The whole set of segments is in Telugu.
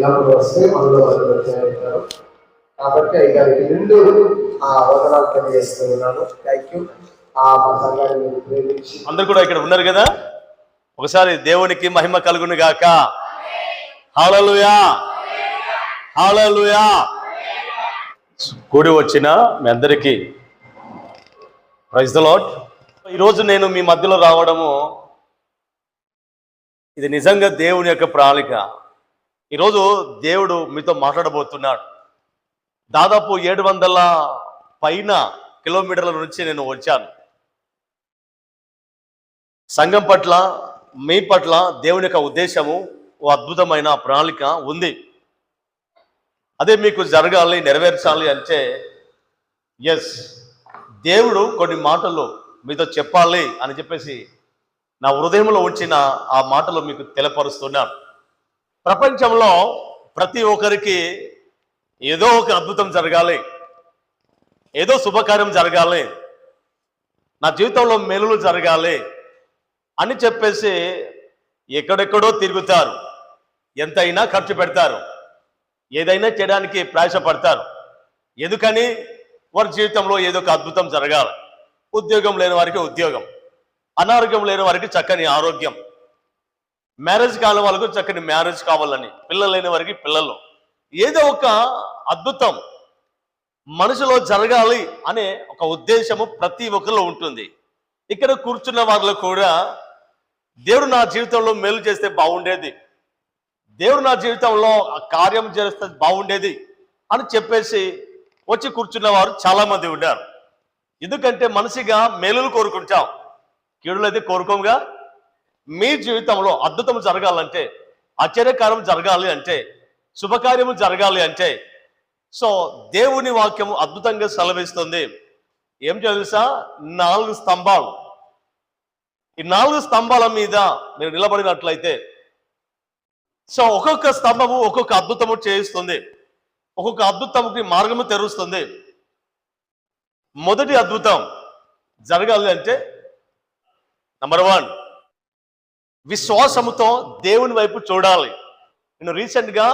ఇలాంటి వస్తే మనలో వాళ్ళు వచ్చారు. కాబట్టి అయ్యారికి రెండు వందనాలు తెలియజేస్తూ ఉన్నాను. Thank you. మా సంఘాన్ని ప్రేమించి అందరు కూడా ఇక్కడ ఉన్నారు కదా, ఒకసారి దేవునికి మహిమ కలుగును గాక. హల్లెలూయా, హల్లెలూయా. కూడి వచ్చిన మీ అందరికీ ప్రైజ్ ది లార్డ్. ఈరోజు నేను మీ మధ్యలో రావడము ఇది నిజంగా దేవుని యొక్క ప్రణాళిక. ఈరోజు దేవుడు మీతో మాట్లాడబోతున్నాడు. దాదాపు 700 పైన కిలోమీటర్ల నుంచి నేను వచ్చాను. సంఘం పట్ల, మీ పట్ల దేవుని యొక్క ఉద్దేశము, ఓ అద్భుతమైన ప్రణాళిక ఉంది. అదే మీకు జరగాలి, నెరవేర్చాలి అంటే ఎస్, దేవుడు కొన్ని మాటలు మీతో చెప్పాలి అని చెప్పేసి నా హృదయంలో ఉంచిన ఆ మాటలు మీకు తెలియపరుస్తున్నాను. ప్రపంచంలో ప్రతి ఒక్కరికి ఏదో ఒక అద్భుతం జరగాలి, ఏదో శుభకార్యం జరగాలి, నా జీవితంలో మేలులు జరగాలి అని చెప్పేసి ఎక్కడెక్కడో తిరుగుతారు, ఎంతైనా ఖర్చు పెడతారు, ఏదైనా చేయడానికి ప్రయాసపడతారు. ఎందుకని? వారి జీవితంలో ఏదో ఒక అద్భుతం జరగాలి. ఉద్యోగం లేని వారికి ఉద్యోగం, అనారోగ్యం లేని వారికి చక్కని ఆరోగ్యం, మ్యారేజ్ కాని వాళ్ళకు చక్కని మ్యారేజ్ కావాలని, పిల్లలు లేని వారికి పిల్లలు, ఏదో ఒక అద్భుతం మనిషిలో జరగాలి అనే ఒక ఉద్దేశము ప్రతి ఒక్కరిలో ఉంటుంది. ఇక్కడ కూర్చున్న వారిలో కూడా దేవుడు నా జీవితంలో మేలు చేస్తే బాగుండేది, దేవుడు నా జీవితంలో ఆ కార్యం చేస్తే బాగుండేది అని చెప్పేసి వచ్చి కూర్చున్న వారు చాలా మంది ఉన్నారు. ఎందుకంటే మనిషిగా మేలులు కోరుకుంటాం, కీడులు అయితే కోరుకోముగా. మీ జీవితంలో అద్భుతం జరగాలంటే, ఆశ్చర్యకార్యం జరగాలి అంటే, శుభకార్యము జరగాలి అంటే, సో దేవుని వాక్యము అద్భుతంగా సెలవిస్తుంది. ఏం తెలుసా? 4 స్తంభాలు. ఈ 4 స్తంభాల మీద మీరు నిలబడినట్లయితే, సో ఒక్కొక్క స్తంభము ఒక్కొక్క అద్భుతము చేయిస్తుంది, ఒక్కొక్క అద్భుతముకి మార్గము తెరుస్తుంది. మొదటి అద్భుతం జరగాలి అంటే నంబర్ 1, విశ్వాసముతో దేవుని వైపు చూడాలి. నేను రీసెంట్గా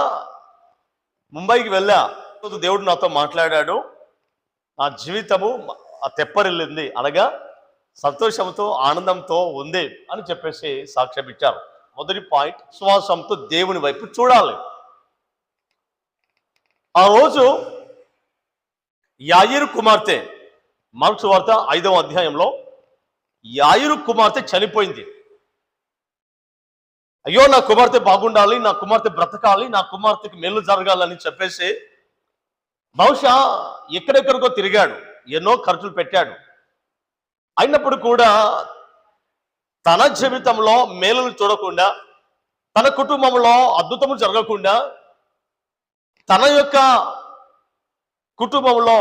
ముంబైకి వెళ్ళా. దేవుడు నాతో మాట్లాడాడు. నా జీవితము తెప్పరిల్లింది, అనగా సంతోషంతో ఆనందంతో ఉంది అని చెప్పేసి సాక్ష్యం ఇచ్చారు. మొదటి పాయింట్, విశ్వాసంతో దేవుని వైపు చూడాలి. ఆ రోజు యాయిరు కుమార్తె, మార్కు సువార్త 5వ అధ్యాయంలో యాయిరు కుమార్తె చనిపోయింది. అయ్యో నా కుమార్తె బాగుండాలి, నా కుమార్తె బ్రతకాలి, నా కుమార్తెకి మేలు జరగాలని చెప్పేసి బహుశా ఎక్కడెక్కడికో తిరిగాడు, ఎన్నో ఖర్చులు పెట్టాడు. అయినప్పుడు కూడా తన జీవితంలో మేలులు చూడకుండా, తన కుటుంబంలో అద్భుతము జరగకుండా, తన యొక్క కుటుంబంలో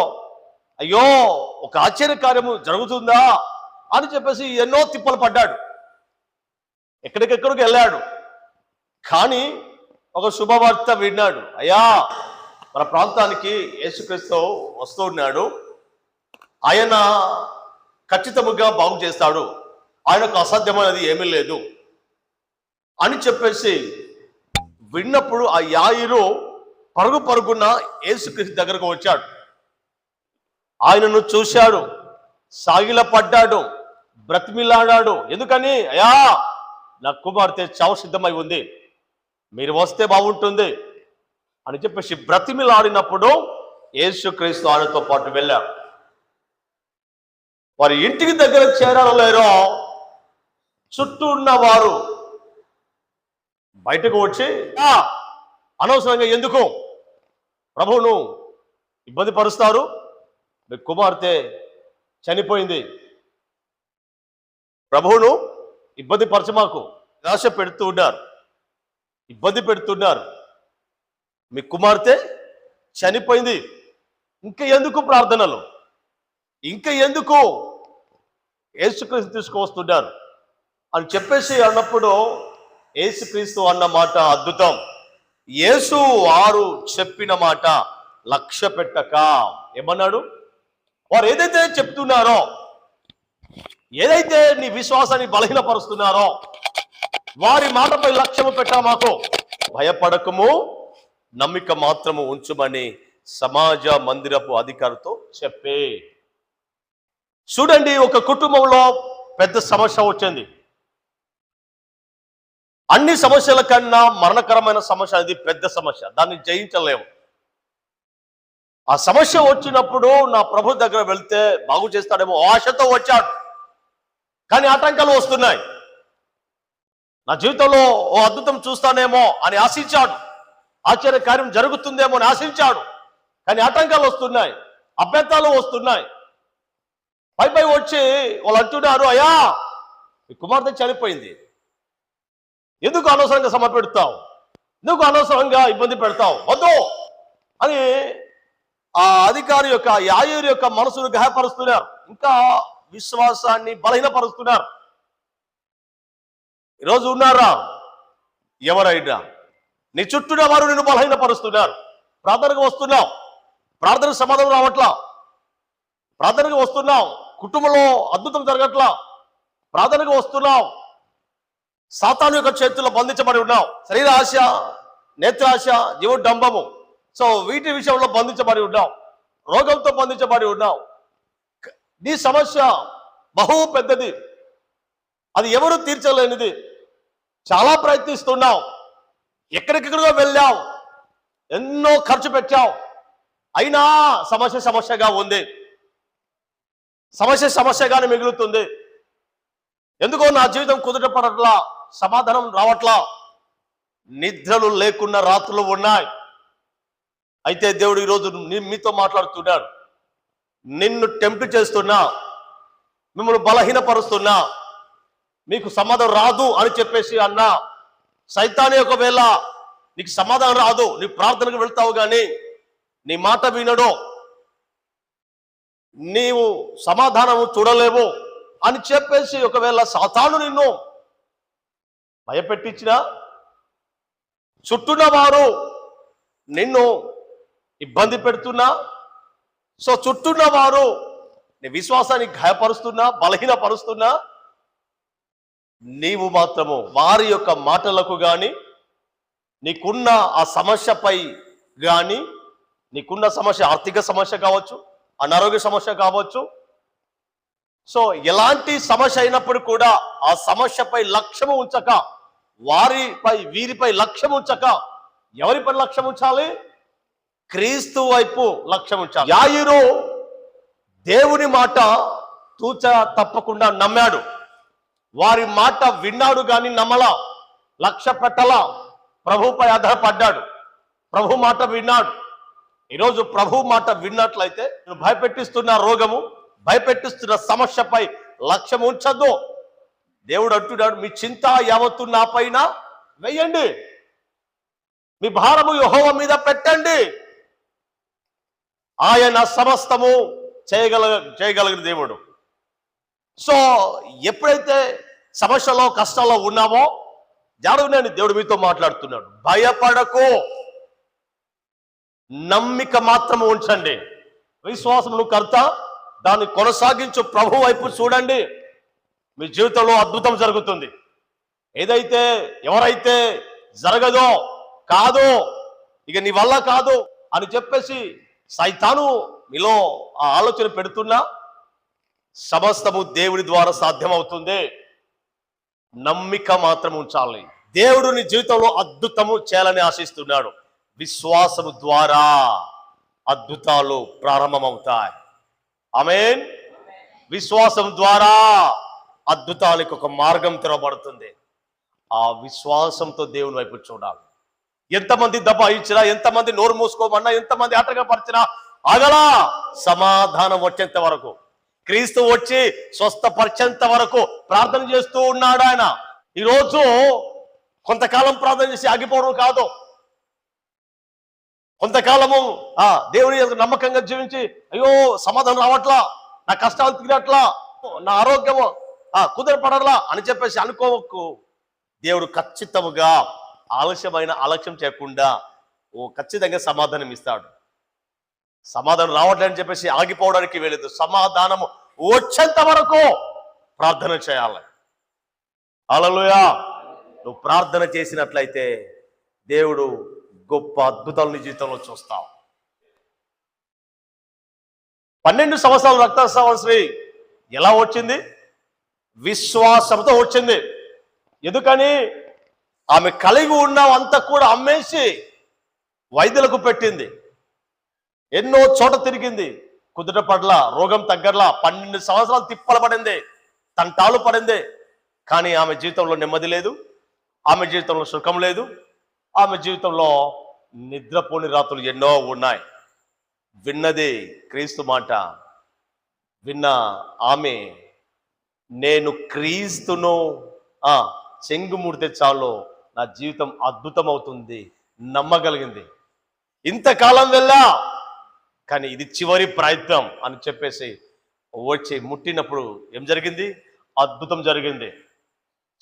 అయ్యో ఒక ఆశ్చర్యకార్యము జరుగుతుందా అని చెప్పేసి ఎన్నో తిప్పలు పడ్డాడు, ఎక్కడికెక్కడికి వెళ్ళాడు. కానీ ఒక శుభవార్త విన్నాడు. అయ్యా, మన ప్రాంతానికి యేసుక్రీస్తు వస్తూ ఉన్నాడు, ఆయన ఖచ్చితంగా బాగు చేస్తాడు, ఆయనకు అసాధ్యమైనది ఏమీ లేదు అని చెప్పేసి విన్నప్పుడు ఆ యాయిరు పరుగు పరుగున యేసుక్రీస్తు దగ్గరకు వచ్చాడు. ఆయనను చూశాడు, సాగిల పడ్డాడు, బ్రతిమిలాడాడు. ఎందుకని? అయ్యా, నా కుమార్తె చావు సిద్ధమై ఉంది, మీరు వస్తే బాగుంటుంది అని చెప్పేసి బ్రతిమిలాడినప్పుడు యేసుక్రీస్తు ఆయనతో పాటు వెళ్ళాడు. వారి ఇంటికి దగ్గర చేరాలో లేరో చుట్టూ ఉన్న వారు బయటకు వచ్చి, అనవసరంగా ఎందుకు ప్రభువును ఇబ్బంది పరుస్తారు, మీ కుమార్తె చనిపోయింది, ప్రభువును ఇబ్బంది పరచమాకు, నిరాశ పెడుతూ ఉన్నారు, ఇబ్బంది పెడుతున్నారు, మీ కుమార్తె చనిపోయింది, ఇంకా ఎందుకు ప్రార్థనలు, ఇంకా ఎందుకు యేసుక్రీస్తు తీసుకువస్తున్నారు అని చెప్పేసి అన్నప్పుడు యేసుక్రీస్తు అన్న మాట అద్భుతం. యేసు వారు చెప్పిన మాట లక్ష్య పెట్టక ఏమన్నాడు? వారు ఏదైతే చెప్తున్నారో, ఏదైతే నీ విశ్వాసాన్ని బలహీనపరుస్తున్నారో వారి మాటపై లక్ష్యము పెట్టా, మాకు భయపడకము, నమ్మిక మాత్రము ఉంచుమని సమాజ మందిరపు అధికారితో చెప్పే. చూడండి, ఒక కుటుంబంలో పెద్ద సమస్య వచ్చింది. అన్ని సమస్యల కన్నా మరణకరమైన సమస్య, అది పెద్ద సమస్య, దాన్ని జయించలేము. ఆ సమస్య వచ్చినప్పుడు నా ప్రభు దగ్గర వెళ్తే బాగు చేస్తాడేమో ఆశతో వచ్చాడు, కానీ ఆటంకాలు వస్తున్నాయి. నా జీవితంలో ఓ అద్భుతం చూస్తానేమో అని ఆశించాడు, ఆశ్చర్యకార్యం జరుగుతుందేమో అని ఆశించాడు, కానీ ఆటంకాలు వస్తున్నాయి, అభ్యంతరాలు వస్తున్నాయి. పై వచ్చి వాళ్ళు అంటున్నారు, అయ్యా మీ కుమార్తె చనిపోయింది, ఎందుకు అనవసరంగా శ్రమ పెడతావు, ఎందుకు అనవసరంగా ఇబ్బంది పెడతావు, వద్దు అని ఆ అధికారి యొక్క యాయూరు యొక్క మనసును గాయపరుస్తున్నారు, ఇంకా విశ్వాసాన్ని బలహీనపరుస్తున్నారు. ఈరోజు ఉన్నారా ఎవరైనా నీ చుట్టూన వారు నిన్ను బలహీనపరుస్తున్నారు. ప్రార్థనకు వస్తున్నావు, ప్రార్థనకు సమాధానం రావట్లా, ప్రార్థనకు వస్తున్నావు, కుటుంబంలో అద్భుతం జరగట్లా, ప్రార్థనకు వస్తున్నావు, సాతాను యొక్క చేతుల్లో బంధించబడి ఉన్నావు. శరీర ఆశ, నేత్రాశ, జీవోడంబము, సో వీటి విషయంలో బంధించబడి ఉన్నావు, రోగంతో బంధించబడి ఉన్నావు. నీ సమస్య బహు పెద్దది, అది ఎవరు తీర్చలేనిది. చాలా ప్రయత్నిస్తున్నావు, ఎక్కడికెక్కడికో వెళ్ళావు, ఎన్నో ఖర్చు పెట్టావు, అయినా సమస్య సమస్యగా ఉంది, సమస్య సమస్యగానే మిగులుతుంది. ఎందుకో నా జీవితం కుదుటపడట్లా, సమాధానం రావట్లా, నిద్రలు లేకున్న రాత్రులు ఉన్నాయి. అయితే దేవుడు ఈరోజు మీతో మాట్లాడుతున్నాడు. నిన్ను టెంప్ట్ చేస్తున్నా, మిమ్మల్ని బలహీనపరుస్తున్నా, మీకు సమాధానం రాదు అని చెప్పేసి అన్నా, సైతాను ఒకవేళ నీకు సమాధానం రాదు, నీ ప్రార్థనకు వెళ్తావు కానీ నీ మాట వినడు, నీవు సమాధానము చూడలేవు అని చెప్పేసి ఒకవేళ సాతాను నిన్ను భయపెట్టించినా, చుట్టూన్న వారు నిన్ను ఇబ్బంది పెడుతున్నా, సో చుట్టూన్న వారు నీ విశ్వాసాన్ని గాయపరుస్తున్నా, బలహీనపరుస్తున్నా, నీవు మాత్రము వారి యొక్క మాటలకు కానీ, నీకున్న ఆ సమస్యపై కానీ, నీకున్న సమస్య ఆర్థిక సమస్య కావచ్చు, అనారోగ్య సమస్య కావచ్చు, సో ఎలాంటి సమస్య అయినప్పుడు కూడా ఆ సమస్యపై లక్ష్యము ఉంచక, వీరిపై లక్ష్యం ఉంచక, ఎవరిపై లక్ష్యం ఉంచాలి? క్రీస్తు వైపు లక్ష్యం ఉంచాలి. యాయిరు దేవుని మాట తూచ తప్పకుండా నమ్మాడు, వారి మాట విన్నాడు కానీ నమ్మలా, లక్ష్య పెట్టలా, ప్రభుపై ఆధారపడ్డాడు, ప్రభు మాట విన్నాడు. ఈరోజు ప్రభు మాట విన్నట్లయితే నువ్వు భయపెట్టిస్తున్న రోగము, భయపెట్టిస్తున్న సమస్యపై లక్ష్యం ఉంచద్దు. దేవుడు అంటున్నాడు, మీ చింత యావత్తు నా పైన వెయ్యండి, మీ భారము యెహోవా మీద పెట్టండి, ఆయన సమస్తము చేయగలిగిన దేవుడు. సో ఎప్పుడైతే సమస్యలో కష్టాల్లో ఉన్నామో జాగ్రత్తగా దేవుడు మీతో మాట్లాడుతున్నాడు, భయపడకు, నమ్మిక మాత్రము ఉంచండి, విశ్వాసమును కర్త, దాన్ని కొనసాగించు, ప్రభు వైపు చూడండి, మీ జీవితంలో అద్భుతం జరుగుతుంది. ఏదైతే ఎవరైతే జరగదో, కాదో, ఇక నీ వల్ల కాదు అని చెప్పేసి సైతాను మీలో ఆ ఆలోచన పెడుతున్నా, సమస్తము దేవుడి ద్వారా సాధ్యమవుతుంది. నమ్మిక మాత్రం ఉంచాలి. దేవుడు నీ జీవితంలో అద్భుతము చేయాలని ఆశిస్తున్నాడు. విశ్వాసము ద్వారా అద్భుతాలు ప్రారంభమవుతాయి. ఆమేన్. విశ్వాసం ద్వారా అద్భుతాలకు ఒక మార్గం తెరవబడుతుంది. ఆ విశ్వాసంతో దేవుని వైపు చూడాలి. ఎంతమంది దబాయించినా, ఎంతమంది నోరు మూసుకోమన్నా, ఎంతమంది ఆటంకపరిచినా ఆగలా, సమాధానం వచ్చేంత వరకు, క్రీస్తు వచ్చి స్వస్థపరిచేంత వరకు ప్రార్థన చేస్తూ ఉన్నాడు ఆయన. ఈరోజు కొంతకాలం ప్రార్థన చేసి ఆగిపోవడం కాదు, కొంతకాలము దేవుని నమ్మకంగా జీవించి, అయ్యో సమాధానం రావట్లా, నా కష్టాలు తీరట్లా, నా ఆరోగ్యము కుదరపడట్లా అని చెప్పేసి అనుకోవకు. దేవుడు ఖచ్చితంగా ఆలస్యం చేయకుండా ఖచ్చితంగా సమాధానం ఇస్తాడు. సమాధానం రావట్లేదని చెప్పేసి ఆగిపోవడానికి వెళ్ళదు. సమాధానము వచ్చేంత వరకు ప్రార్థన చేయాలి. హల్లెలూయా. నువ్వు ప్రార్థన చేసినట్లయితే దేవుడు గొప్ప అద్భుతాలు నీ జీవితంలో చూస్తావు. 12 సంవత్సరాల రక్తస్రావం స్త్రీ ఎలా వచ్చింది? విశ్వాసంతో వచ్చింది. ఎందుకని? ఆమె కలిగి ఉన్నవంతా కూడా అమ్మేసి వైద్యులకు పెట్టింది. ఎన్నో చోట తిరిగింది, కుదుట పడల, రోగం తగ్గర్లా, 12 సంవత్సరాలు తిప్పలు పడింది, తంటాలు పడింది. కానీ ఆమె జీవితంలో నెమ్మది లేదు, ఆమె జీవితంలో సుఖం లేదు, ఆమె జీవితంలో నిద్రపోని రాత్రులు ఎన్నో ఉన్నాయి. విన్నది క్రీస్తు మాట విన్న ఆమె, నేను క్రీస్తును చెంగు ముడితే చాలు నా జీవితం అద్భుతం అవుతుంది నమ్మగలిగింది. ఇంతకాలం వెళ్ళా కానీ ఇది చివరి ప్రయత్నం అని చెప్పేసి వచ్చి ముట్టినప్పుడు ఏం జరిగింది? అద్భుతం జరిగింది.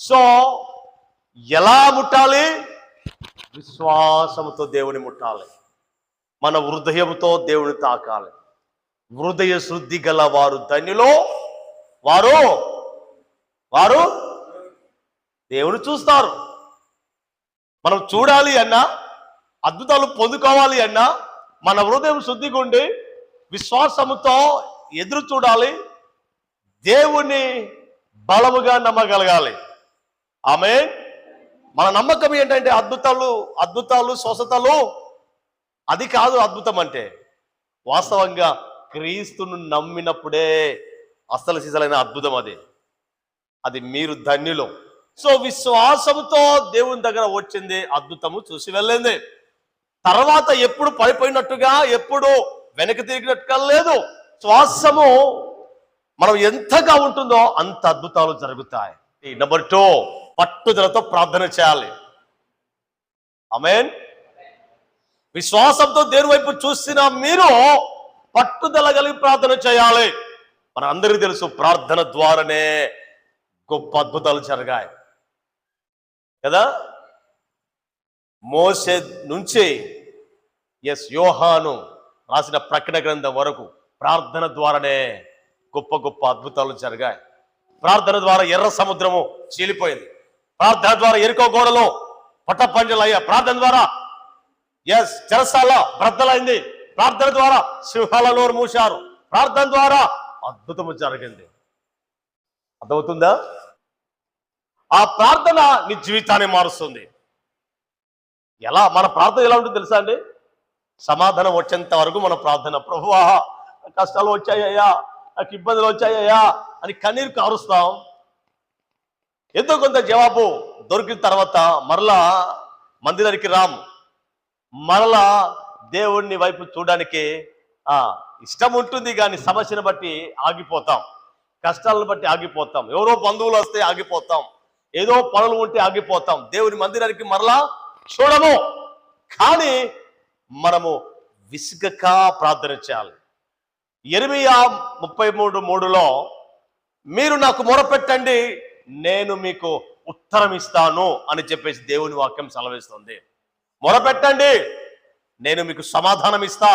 సో ఎలా ముట్టాలి? విశ్వాసంతో దేవుని ముట్టాలి. మన హృదయంతో దేవుని తాకాలి. హృదయ శుద్ధి గల వారు ధన్యులో, వారు వారు దేవుని చూస్తారు. మనం చూడాలి అన్నా, అద్భుతాలు పొందుకోవాలి అన్నా మన హృదయం శుద్ధిగా ఉండి విశ్వాసముతో ఎదురు చూడాలి. దేవుని బలముగా నమ్మగలగాలి. ఆమేన్. మన నమ్మకం ఏంటంటే అద్భుతాలు స్వస్థతలు అది కాదు. అద్భుతం అంటే వాస్తవంగా క్రీస్తును నమ్మినప్పుడే అసలు సిసలైన అద్భుతం. అది మీరు ధన్యులు. సో విశ్వాసంతో దేవుని దగ్గర వచ్చింది, అద్భుతము చూసి వెళ్ళింది. తర్వాత ఎప్పుడు పడిపోయినట్టుగా, ఎప్పుడు వెనక్కి తిరిగినట్టుగా లేదు. శ్వాసము మనం ఎంతగా ఉంటుందో అంత అద్భుతాలు జరుగుతాయి. నెంబర్ 2, పట్టుదలతో ప్రార్థన చేయాలి. ఆమేన్. విశ్వాసంతో దేవుని వైపు చూసిన మీరు పట్టుదల కలిగి ప్రార్థన చేయాలి. మన అందరికీ తెలుసు, ప్రార్థన ద్వారానే గొప్ప అద్భుతాలు జరిగాయి కదా. మోసే నుంచి యోహాను రాసిన ప్రకటన గ్రంథం వరకు ప్రార్థన ద్వారానే గొప్ప గొప్ప అద్భుతాలు జరిగాయి. ప్రార్థన ద్వారా ఎర్ర సముద్రము చీలిపోయింది. ప్రార్థన ద్వారా ఎరుకో గోడలో పట్టపంజలయ్యా. ప్రార్థన ద్వారా చెరసాల బ్రద్దలైంది. ప్రార్థన ద్వారా సింహాల నోరు మూశారు. ప్రార్థన ద్వారా అద్భుతము జరిగింది. అర్థమవుతుందా? ఆ ప్రార్థన నీ జీవితాన్ని మారుస్తుంది. ఎలా? మన ప్రార్థన ఎలా ఉంటుంది తెలుసా అండి? సమాధానం వచ్చేంత వరకు మన ప్రార్థన, ప్రభువా కష్టాలు వచ్చాయ్యా, నాకు ఇబ్బందులు వచ్చాయ్యా అని కన్నీరు కారుస్తాం. ఎంతో కొంత జవాబు దొరికిన తర్వాత మరలా మందిరానికి రాము. మరలా దేవుణ్ణి వైపు చూడడానికి ఇష్టం ఉంటుంది, కానీ సమస్యను బట్టి ఆగిపోతాం, కష్టాలను బట్టి ఆగిపోతాం, ఎవరో బంధువులు వస్తే ఆగిపోతాం, ఏదో పనులు ఉంటే ఆగిపోతాం. దేవుని మందిరానికి మరలా చూడము. కానీ మనము విసుగక ప్రార్థన చేయాలి. యెరెమీయా 33:3లో మీరు నాకు మొరపెట్టండి, నేను మీకు ఉత్తరం ఇస్తాను అని చెప్పేసి దేవుని వాక్యం సెలవిస్తుంది. మొరపెట్టండి, నేను మీకు సమాధానం ఇస్తా.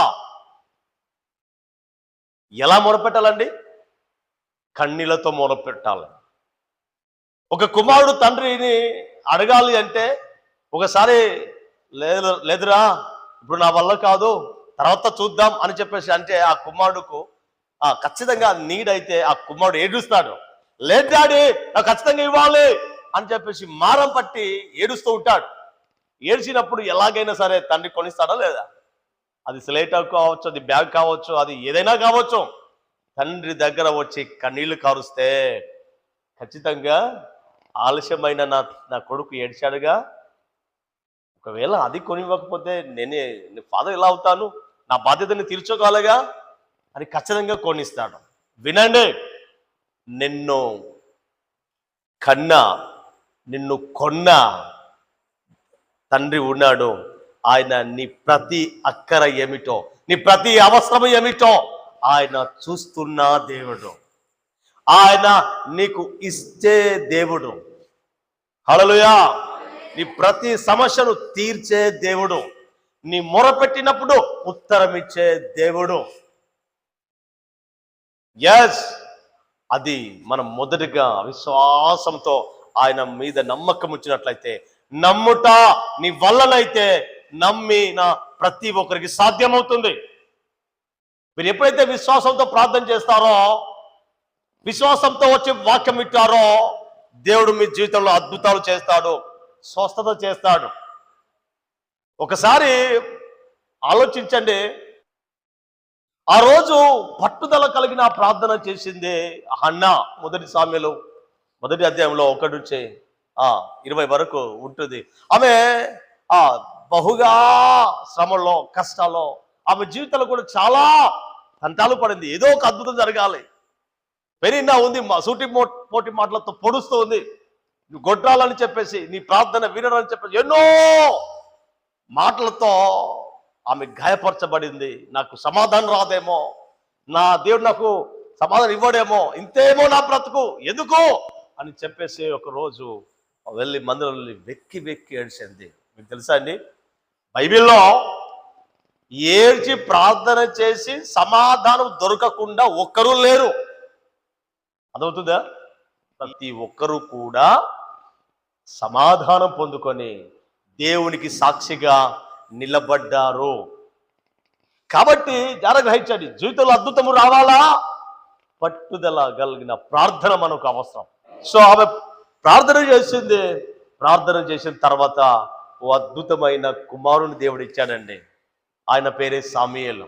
ఎలా మొరపెట్టాలండి? కన్నీళ్లతో మొరపెట్టాలి. ఒక కుమారుడు తండ్రిని అడగాలి అంటే, ఒకసారి లేదురా ఇప్పుడు నా వల్ల కాదు, తర్వాత చూద్దాం అని చెప్పేసి అంటే ఆ కుమారుడుకు ఖచ్చితంగా నీడ్ అయితే ఆ కుమారుడు ఏడుస్తాడు. లేదు డాడీ నాకు ఖచ్చితంగా ఇవ్వాలి అని చెప్పేసి మారం పట్టి ఏడుస్తూ ఉంటాడు. ఏడ్చినప్పుడు ఎలాగైనా సరే తండ్రి కొనిస్తాడా లేదా? అది స్లేట్ కావచ్చు, అది బ్యాగ్ కావచ్చు, అది ఏదైనా కావచ్చు. తండ్రి దగ్గర వచ్చి కన్నీళ్లు కారుస్తే ఖచ్చితంగా ఆలస్యమైన నా కొడుకు ఏడ్చాడుగా, ఒకవేళ అది కొనివ్వకపోతే నేనే ఫాదర్ ఎలా అవుతాను, నా బాధ్యతని తీర్చుకోవాలిగా అని ఖచ్చితంగా కొనిస్తాడు. వినండి, నిన్ను కొన్న తండ్రి ఉన్నాడు. ఆయన నీ ప్రతి అక్కర ఏమిటో, నీ ప్రతి అవసరం ఏమిటో ఆయన చూస్తున్న దేవుడు. ఆయన నీకు ఇచ్చే దేవుడు. హల్లెలూయా. నీ ప్రతి సమస్యను తీర్చే దేవుడు, నీ మొరపెట్టినప్పుడు ఉత్తరం ఇచ్చే దేవుడు. అది మనం మొదటిగా విశ్వాసంతో ఆయన మీద నమ్మకం ఉంచినట్లయితే, నమ్ముట నీ వల్లనైతే నమ్మిన ప్రతి ఒక్కరికి సాధ్యమవుతుంది. మీరు ఎప్పుడైతే విశ్వాసంతో ప్రార్థన చేస్తారో, విశ్వాసంతో వచ్చి వాక్యం వింటారో, దేవుడు మీ జీవితంలో అద్భుతాలు చేస్తాడు, స్వస్థత చేస్తాడు. ఒకసారి ఆలోచించండి, ఆ రోజు పట్టుదల కలిగిన ప్రార్థన చేసింది హన్నా. మొదటి సామ్యలు 1వ అధ్యాయంలో 1 నుంచి 20 వరకు ఉంటుంది. ఆమె బహుగా శ్రమలో, కష్టాల్లో, ఆమె జీవితంలో కూడా చాలా తంటాలు పడింది. ఏదో ఒక అద్భుతం జరగాలి. పెరిగినా ఉంది, సూటి పోటీ మాటలతో పొడుస్తూ ఉంది. నువ్వు గొడ్రాలని చెప్పేసి, నీ ప్రార్థన వినరని చెప్పేసి ఎన్నో మాటలతో ఆమె గాయపరచబడింది. నాకు సమాధానం రాదేమో, నా దేవుడు నాకు సమాధానం ఇవ్వడేమో, ఇంతేమో నా బ్రతుకు ఎందుకు అని చెప్పేసి ఒక రోజు వెళ్ళి మందిరంలో వెక్కి వెక్కి ఏడ్చింది. మీకు తెలుసా అండి, బైబిల్లో ఏడ్చి ప్రార్థన చేసి సమాధానం దొరకకుండా ఒక్కరూ లేరు. అదవుతుందా? ప్రతి ఒక్కరూ కూడా సమాధానం పొందుకొని దేవునికి సాక్షిగా నిలబడ్డారు. కాబట్టి గ్రహించండి, జీవితంలో అద్భుతము రావాలా, పట్టుదల కలిగిన ప్రార్థన మనకు అవసరం. సో ఆమె ప్రార్థన చేసింది. ప్రార్థన చేసిన తర్వాత ఓ అద్భుతమైన కుమారుని దేవుడు ఇచ్చాడండి. ఆయన పేరే సామ్యుయేలు.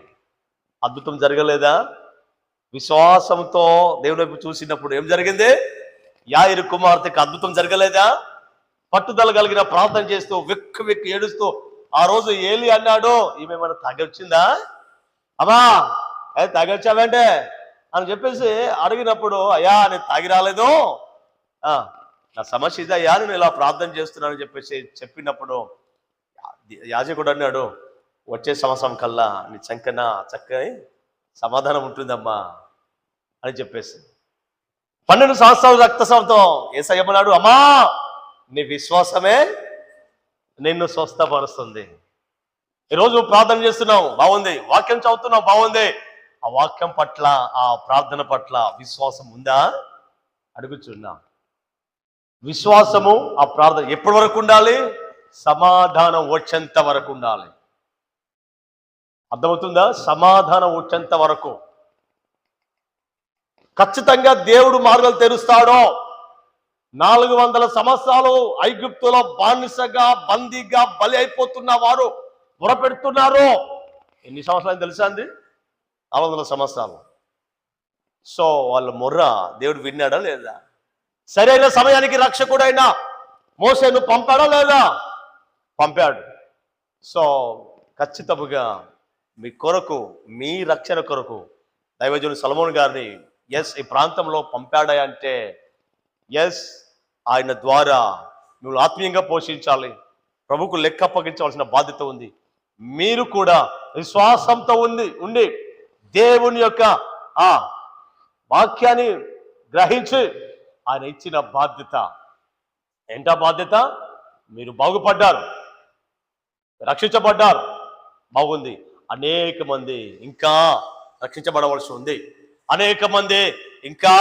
అద్భుతం జరగలేదా? విశ్వాసంతో దేవుని వైపు చూసినప్పుడు ఏం జరిగింది? యాయిరు కుమార్తెకి అద్భుతం జరగలేదా? పట్టుదల కలిగిన ప్రార్థన చేస్తూ వెక్కి వెక్కి ఏడుస్తూ ఆ రోజు ఏలి అన్నాడు, ఈమె మన తాగొచ్చిందా, అమ్మా తాగొచ్చావంటే అని చెప్పేసి అడిగినప్పుడు, అయ్యా నేను తాగి రాలేదు, నా సమస్య ఇది అయ్యా, నేను ఇలా ప్రార్థన చేస్తున్నానని చెప్పేసి చెప్పినప్పుడు యాజకుడు అన్నాడు, వచ్చే సంవత్సరం కల్లా నీ చంకన చక్కని సమాధానం ఉంటుందమ్మా అని చెప్పేసి 12 సంవత్సరాలు రక్తస్రావంతో యేసయ్య అన్నాడు, అమ్మా నీ విశ్వాసమే నిన్ను స్వస్థపరుస్తుంది. ఈరోజు ప్రార్థన చేస్తున్నావు, బాగుంది. వాక్యం చదువుతున్నావు, బాగుంది. ఆ వాక్యం పట్ల, ఆ ప్రార్థన పట్ల విశ్వాసం ఉందా అడుగుచున్నా. విశ్వాసము, ఆ ప్రార్థన ఎప్పటి వరకు ఉండాలి? సమాధానం వచ్చేంత వరకు ఉండాలి. అర్థమవుతుందా? సమాధానం వచ్చేంత వరకు. ఖచ్చితంగా దేవుడు మార్గాలు తెరుస్తాడో. 400 సంవత్సరాలు ఐగుప్తులో బానిసగా, బందీగా బలి అయిపోతున్న వారు మొరపెడుతున్నారు. ఎన్ని సంవత్సరాలు తెలుసా అండి? 400 సంవత్సరాలు. సో వాళ్ళ మొర్ర దేవుడు విన్నాడా లేదా? సరైన సమయానికి రక్షకుడైన మోషేను పంపాడా లేదా? పంపాడు. సో ఖచ్చితంగా మీ కొరకు, మీ రక్షణ కొరకు దైవజనుడు సొలొమోను గారిని ఈ ప్రాంతంలో పంపాడా అంటే ఆయన ద్వారా నువ్వు ఆత్మీయంగా పోషించాలి, ప్రభుకు లెక్క అప్పగించవలసిన బాధ్యత ఉంది. మీరు కూడా విశ్వాసంతో ఉండి దేవుని యొక్క ఆ వాక్యాన్ని గ్రహించి ఆయన ఇచ్చిన బాధ్యత ఏంటా బాధ్యత? మీరు బాగుపడ్డారు, రక్షించబడ్డారు, బాగుంది. అనేక మంది ఇంకా రక్షించబడవలసి ఉంది. అనేక మంది ఇంకా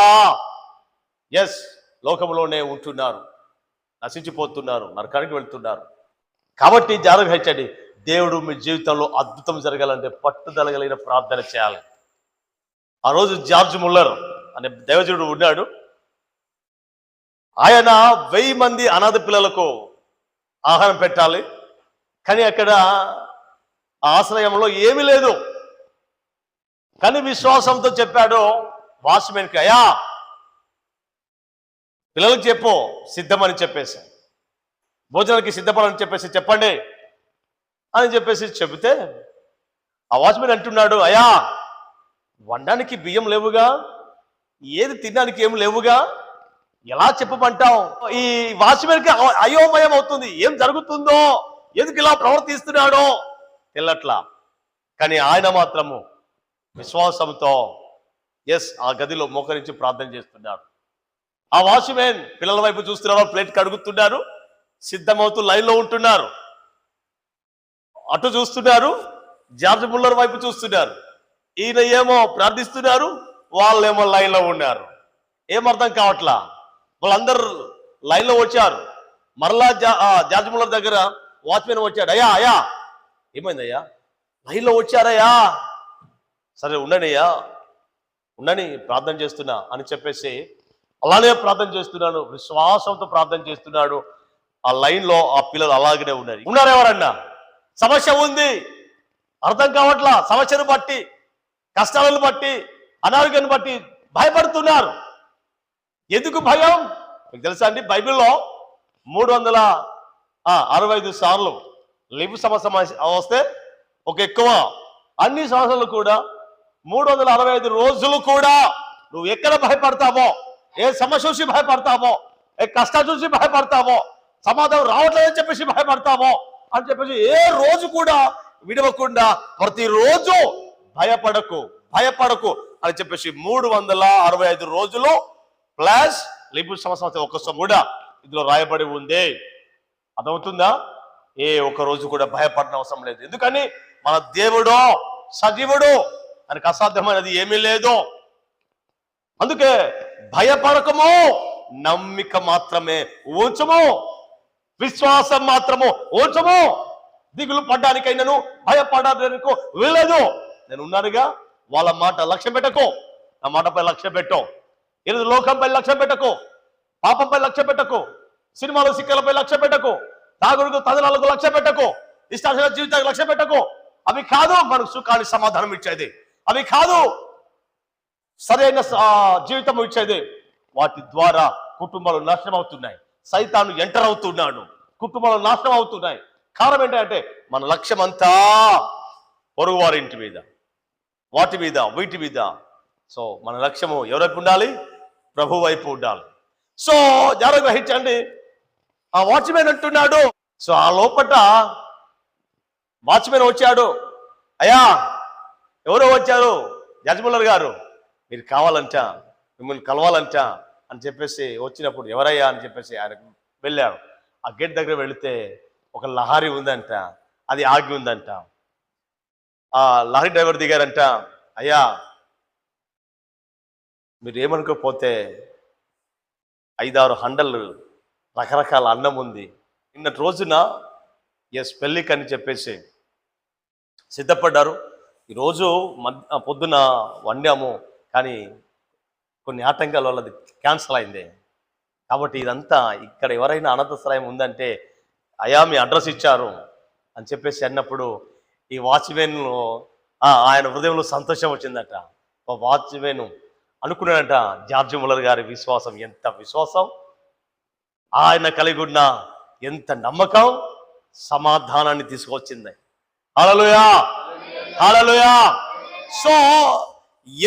లోకంలోనే ఉంటున్నారు, నశించిపోతున్నారు, నరకానికి వెళ్తున్నారు. కాబట్టి జాగ్రత్త, దేవుడు మీ జీవితంలో అద్భుతం జరగాలంటే పట్టుదల కలిగిన ప్రార్థన చేయాలి. ఆ రోజు జార్జ్ ముల్లర్ అనే దైవజనుడు ఉన్నాడు. ఆయన 1000 మంది అనాథ పిల్లలకు ఆహారం పెట్టాలి. కానీ అక్కడ ఆశ్రయంలో ఏమీ లేదు. కానీ విశ్వాసంతో చెప్పాడు వాచ్మెన్కి, అయ్యా పిల్లలకు చెప్పు సిద్ధమని చెప్పేసి, భోజనానికి సిద్ధపడని చెప్పేసి చెప్పండి అని చెప్పేసి చెబితే ఆ వాచ్మెన్ అంటున్నాడు, అయ్యా వండడానికి బియ్యం లేవుగా, ఏది తినడానికి ఏం లేవుగా, ఎలా చెప్పమంటావు? ఈ వాచ్మెన్కి అయోమయం అవుతుంది. ఏం జరుగుతుందో, ఎందుకు ఇలా ప్రవర్తిస్తున్నాడో తెల్లట్లా. కానీ ఆయన మాత్రము విశ్వాసంతో ఆ గదిలో మోకరించి ప్రార్థన చేస్తున్నాడు. ఆ వాచ్మెన్ పిల్లల వైపు చూస్తున్నారు, ప్లేట్ కడుగుతున్నారు, సిద్ధమవుతూ లైన్లో ఉంటున్నారు. అటు చూస్తున్నారు, జార్జ్ ముల్లర్ వైపు చూస్తున్నారు. ఈయన ఏమో ప్రార్థిస్తున్నారు, వాళ్ళేమో లైన్లో ఉన్నారు. ఏం అర్థం కావట్లా. వాళ్ళందరూ లైన్లో వచ్చారు. మరలా జార్జ్ ముల్లర్ దగ్గర వాచ్మెన్ వచ్చాడు, అయ్యా ఏమైందయ్యా? లైన్లో వచ్చారయ్యా, సరే ఉండనయ్యా, ఉండని, ప్రార్థన చేస్తున్నా అని చెప్పేసి అలానే ప్రార్థన చేస్తున్నాను, విశ్వాసంతో ప్రార్థన చేస్తున్నాడు. ఆ లైన్లో ఆ పిల్లలు అలాగనే ఉన్నారు ఎవరన్నా? సమస్య ఉంది, అర్థం కావట్లా, సమస్యను బట్టి, కష్టాలను బట్టి, అనారోగ్యాన్ని బట్టి భయపడుతున్నారు. ఎందుకు భయం? మీకు తెలుసా అండి, బైబిల్లో 365 సార్లు లింబు సమస్య వస్తే ఒక ఎక్కువ, అన్ని సమస్యలు కూడా 365 రోజులు కూడా నువ్వు ఎక్కడ భయపడతావో, ఏ సమస్య చూసి భయపడతావో, ఏ కష్టం చూసి భయపడతావో, సమాధానం రావట్లేదని చెప్పేసి భయపడతావో అని చెప్పేసి ఏ రోజు కూడా విడవకుండా ప్రతిరోజు భయపడకు అని చెప్పేసి 365 రోజులు ప్లస్ లింబు సమస్య ఒక్క కూడా ఇందులో రాయబడి ఉంది. అర్థమవుతుందా? ఏ ఒక్క రోజు కూడా భయపడిన అవసరం లేదు. ఎందుకని? మన దేవుడు సజీవుడు, ఆయనకు అసాధ్యమైనది ఏమీ లేదు. అందుకే భయపడకము, నమ్మిక మాత్రమే ఉంచము, విశ్వాసం మాత్రము ఉంచము. దిగులు పడ్డానికైనాను భయపడడానికి వీలేదు. నేను ఉన్నానుగా, వాళ్ళ మాట లక్ష్యం పెట్టకు, నా మాటపై లక్ష్యం పెట్టు. ఈరోజు లోకంపై లక్ష్యం పెట్టకు, పాపంపై లక్ష్యం పెట్టకు, సినిమాలు సిక్కలపై లక్ష్యం పెట్టకు, తాగుడుకు తదనాలకు లక్ష్యం పెట్టకు, ఇష్టాశ జీవితానికి లక్ష్యం పెట్టకు. అవి కాదు మనకు సుఖాన్ని సమాధానం ఇచ్చేది, అవి కాదు సరైన జీవితం ఇచ్చేది. వాటి ద్వారా కుటుంబాలు నాశనం అవుతున్నాయి, సైతాను ఎంటర్ అవుతున్నాడు, కుటుంబాలు నాశనం అవుతున్నాయి. కారణం ఏంటంటే మన లక్ష్యం అంతా పొరుగువారి ఇంటి మీద, వాటి మీద, వీటి మీద. సో మన లక్ష్యము ఎవరైపు ఉండాలి? ప్రభు వైపు ఉండాలి. సో జాగ్రత్త గ్రహించండి. ఆ వాచ్మెన్ అంటున్నాడు, సో ఆ లోపట వాచ్మెన్ వచ్చాడు. అయ్యా ఎవరో వచ్చారు, జడ్జిముల్లర్ గారు, మీరు కావాలంట, మిమ్మల్ని కలవాలంట అని చెప్పేసి వచ్చినప్పుడు ఎవరయ్యా అని చెప్పేసి ఆయన వెళ్ళాడు. ఆ గేట్ దగ్గర వెళితే ఒక లహారీ ఉందంట, అది ఆగి ఉందంట. ఆ లారీ డ్రైవర్ దిగారంట, అయ్యా మీరు ఏమనుకోకపోతే 5-6 హండలు రకరకాల అన్నం ఉంది, నిన్నటి రోజున పెళ్ళికి అని చెప్పేసి సిద్ధపడ్డారు. ఈరోజు పొద్దున వండాము, కానీ కొన్ని ఆటంకాల వల్ల అది క్యాన్సిల్ అయింది. కాబట్టి ఇదంతా ఇక్కడ ఎవరైనా అనాథాశ్రయం ఉందంటే అయ్యా మీ అడ్రస్ ఇచ్చారు అని చెప్పేసి అన్నప్పుడు ఈ వాచ్మెన్ ఆయన హృదయంలో సంతోషం వచ్చిందట. వాచ్మెన్ అనుకున్నాడంట, జార్జ్ ముల్లర్ గారి విశ్వాసం ఎంత విశ్వాసం, ఆయన కలిగి ఉన్న ఎంత నమ్మకం సమాధానాన్ని తీసుకొచ్చింది. హల్లెలూయా, హల్లెలూయా. సో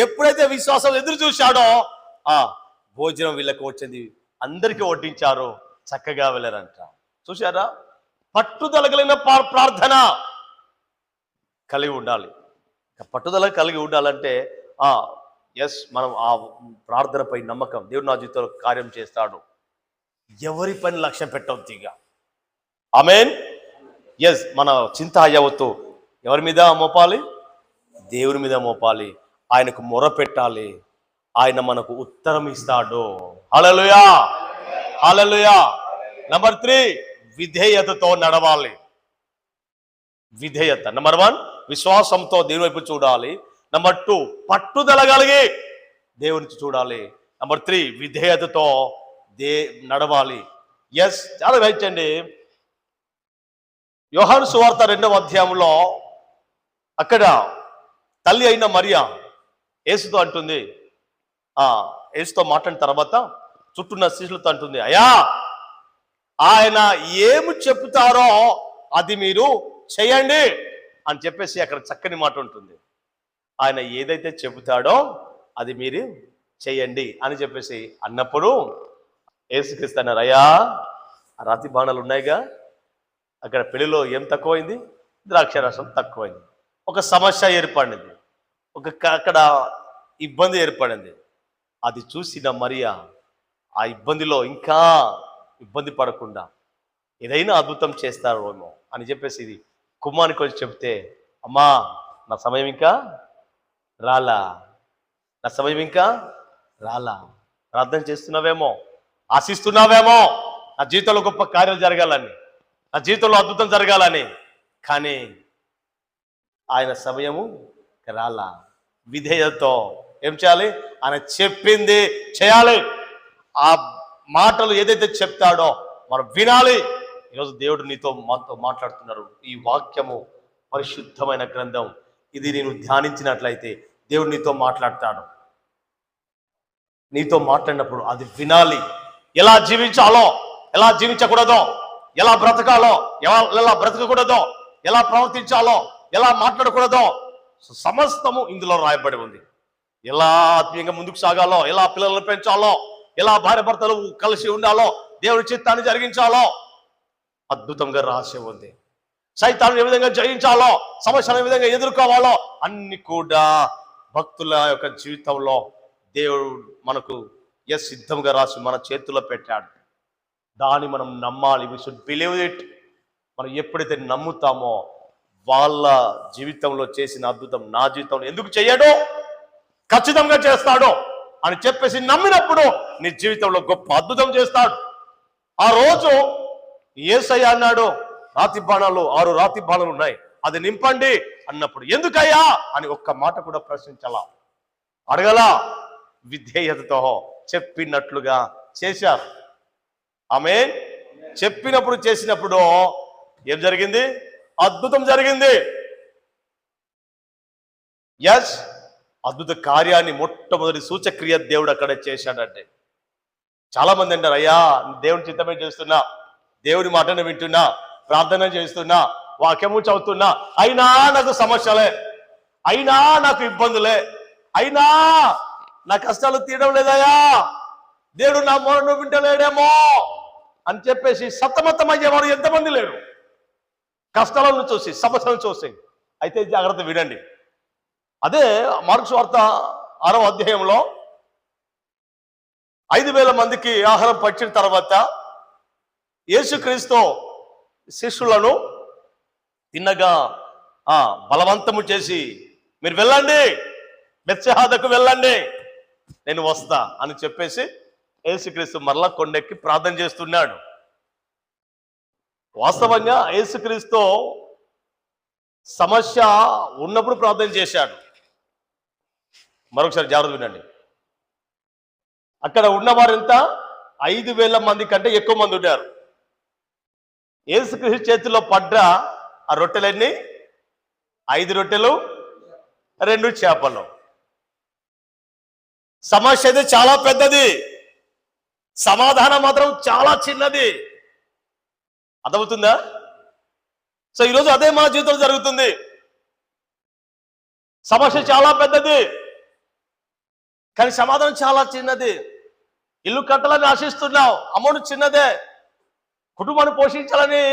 ఎప్పుడైతే విశ్వాసం ఎదురు చూశాడో ఆ భోజనం వీళ్ళకి వచ్చింది, అందరికీ వడ్డించారు, చక్కగా వెళ్ళారంట. చూశారా? పట్టుదల కలిగిన ప్రార్థన కలిగి ఉండాలి. పట్టుదల కలిగి ఉండాలంటే మనం ఆ ప్రార్థనపై నమ్మకం, దేవుడు నా జీవితంలో కార్యం చేస్తాడు. ఎవరి పని లక్ష్యం పెట్టవద్దు ఇక. ఆమేన్. మన చింత యావత్తు ఎవరి మీద మోపాలి? దేవుని మీద మోపాలి. ఆయనకు మొర పెట్టాలి, ఆయన మనకు ఉత్తరం ఇస్తాడు. హల్లెలూయా, హల్లెలూయా. నంబర్ 3, విధేయతతో నడవాలి. విధేయత. నంబర్ 1, విశ్వాసంతో దేవుని వైపు చూడాలి. నంబర్ 2, పట్టుదల కలిగి దేవునికి చూడాలి. నంబర్ 3, విధేయతతో నడవాలి. చాలా గమనించండి. యోహాను సువార్త 2వ అధ్యాయంలో అక్కడ తల్లి అయిన మరియా యేసుతో అంటుంది, యేసుతో మాట్లాడిన తర్వాత చుట్టూన్న శిష్యులతో అంటుంది, అయ్యా ఆయన ఏమి చెప్తారో అది మీరు చేయండి అని చెప్పేసి అక్కడ చక్కని మాట ఉంటుంది. ఆయన ఏదైతే చెబుతాడో అది మీరు చేయండి అని చెప్పేసి అన్నప్పుడు యేసుక్రీస్తు అన్నారు, అయ్యా రాతి బాణాలు ఉన్నాయిగా, అక్కడ పెళ్లిలో ఏం తక్కువైంది? ద్రాక్షారసం తక్కువైంది. ఒక సమస్య ఏర్పడింది, అక్కడ ఇబ్బంది ఏర్పడింది. అది చూసిన మరియా ఆ ఇబ్బందిలో ఇంకా ఇబ్బంది పడకుండా ఏదైనా అద్భుతం చేస్తారేమో అని చెప్పేసి ఇది కుమ్మానికి వచ్చి చెప్తే, అమ్మా నా సమయం ఇంకా రాలా, నా సమయం ఇంకా రాలా, ప్రార్థన చేస్తున్నావేమో, ఆశిస్తున్నావేమో నా జీవితంలో గొప్ప కార్యాలు జరగాలని, నా జీవితంలో అద్భుతం జరగాలని, కానీ ఆయన సమయము రాలా. విధేయతతో ఏం చేయాలి? ఆయన చెప్పింది చేయాలి. ఆ మాటలు ఏదైతే చెప్తాడో మనం వినాలి. ఈరోజు దేవుడు మాతో మాట్లాడుతున్నారు. ఈ వాక్యము పరిశుద్ధమైన గ్రంథం. ఇది నేను ధ్యానించినట్లయితే దేవుడు నీతో మాట్లాడతాడు. నీతో మాట్లాడినప్పుడు అది వినాలి. ఎలా జీవించాలో, ఎలా జీవించకూడదో, ఎలా బ్రతకాలో, ఎలా బ్రతకకూడదో, ఎలా ప్రవర్తించాలో, ఎలా మాట్లాడకూడదో సమస్తము ఇందులో రాయబడి ఉంది. ఎలా ఆత్మీయంగా ముందుకు సాగాలో, ఎలా పిల్లలను పెంచాలో, ఎలా భార్య భర్తలు కలిసి ఉండాలో, దేవుడి చిత్తాన్ని జరిగించాలో అద్భుతంగా రాసి ఉంది. సైతాన్ని ఏ విధంగా జయించాలో, సమస్యలను ఏ విధంగా ఎదుర్కోవాలో అన్ని కూడా భక్తుల యొక్క జీవితంలో దేవుడు మనకు సిద్ధంగా రాసి మన చేతుల్లో పెట్టాడు. దాన్ని మనం నమ్మాలి. We should believe it. మనం ఎప్పుడైతే నమ్ముతామో వాళ్ళ జీవితంలో చేసిన అద్భుతం నా జీవితంలో ఎందుకు చేయడు? ఖచ్చితంగా చేస్తాడు అని చెప్పేసి నమ్మినప్పుడు నీ జీవితంలో గొప్ప అద్భుతం చేస్తాడు. ఆ రోజు యేసయ్య అన్నాడు, 6 రాతి బాణాలు ఉన్నాయి, అది నింపండి అన్నప్పుడు ఎందుకయ్యా అని ఒక్క మాట కూడా ప్రశ్నించాలా, అడగలా. విధేయతతో చెప్పినట్లుగా చేశారు. ఆమె చెప్పినప్పుడు చేసినప్పుడు ఏం జరిగింది? అద్భుతం జరిగింది. అద్భుత కార్యాన్ని మొట్టమొదటి సూచక్రియ దేవుడు అక్కడ చేశాడంటే చాలా మంది అంటారు, అయ్యా దేవుని చిత్తమే చేస్తున్నా, దేవుని మాటను వింటున్నా, ప్రార్థన చేస్తున్నా, వాక్యము చదువుతున్నా, అయినా నాకు సమస్యలే, అయినా నాకు ఇబ్బందులే, అయినా నా కష్టాలు తీయడం లేదయ్యా, దేవుడు నా మొరను వింటలేడేమో అని చెప్పేసి సతమతం అయ్యేవారు ఎంతమంది లేరు? కష్టాలను చూసి, సమస్యలను చూసి. అయితే జాగ్రత్త వినండి. అదే మార్కు సువార్త 6వ అధ్యాయంలో 5,000 మందికి ఆహారం పట్టిన తర్వాత యేసుక్రీస్తు శిష్యులను తిన్నగా బలవంతము చేసి, మీరు వెళ్ళండి, బెత్సెహాదకు వెళ్ళండి, నేను వస్తా అని చెప్పేసి యేసుక్రీస్తు మరలా కొండెక్కి ప్రార్థన చేస్తున్నాడు. వాస్తవంగా యేసుక్రీస్తు సమస్య ఉన్నప్పుడు ప్రార్థన చేశాడు. మరొకసారి జాగ్రత్త వినండి. అక్కడ ఉన్నవారెంత? 5,000 మంది కంటే ఎక్కువ మంది ఉన్నారు. యేసుక్రీస్తు చేతిలో పడ్డ ఆ రొట్టెలన్నీ 5 రొట్టెలు 2 చేపలు. సమస్య అయితే చాలా పెద్దది, సమాధానం మాత్రం చాలా చిన్నది. అర్థమవుతుందా? సో ఈరోజు అదే మన జీవితంలో జరుగుతుంది. సమస్య చాలా పెద్దది కానీ సమాధానం చాలా చిన్నది. ఇల్లు కట్టాలని ఆశిస్తున్నావు, అమౌంట్ చిన్నదే. కుటుంబాన్ని పోషించాలని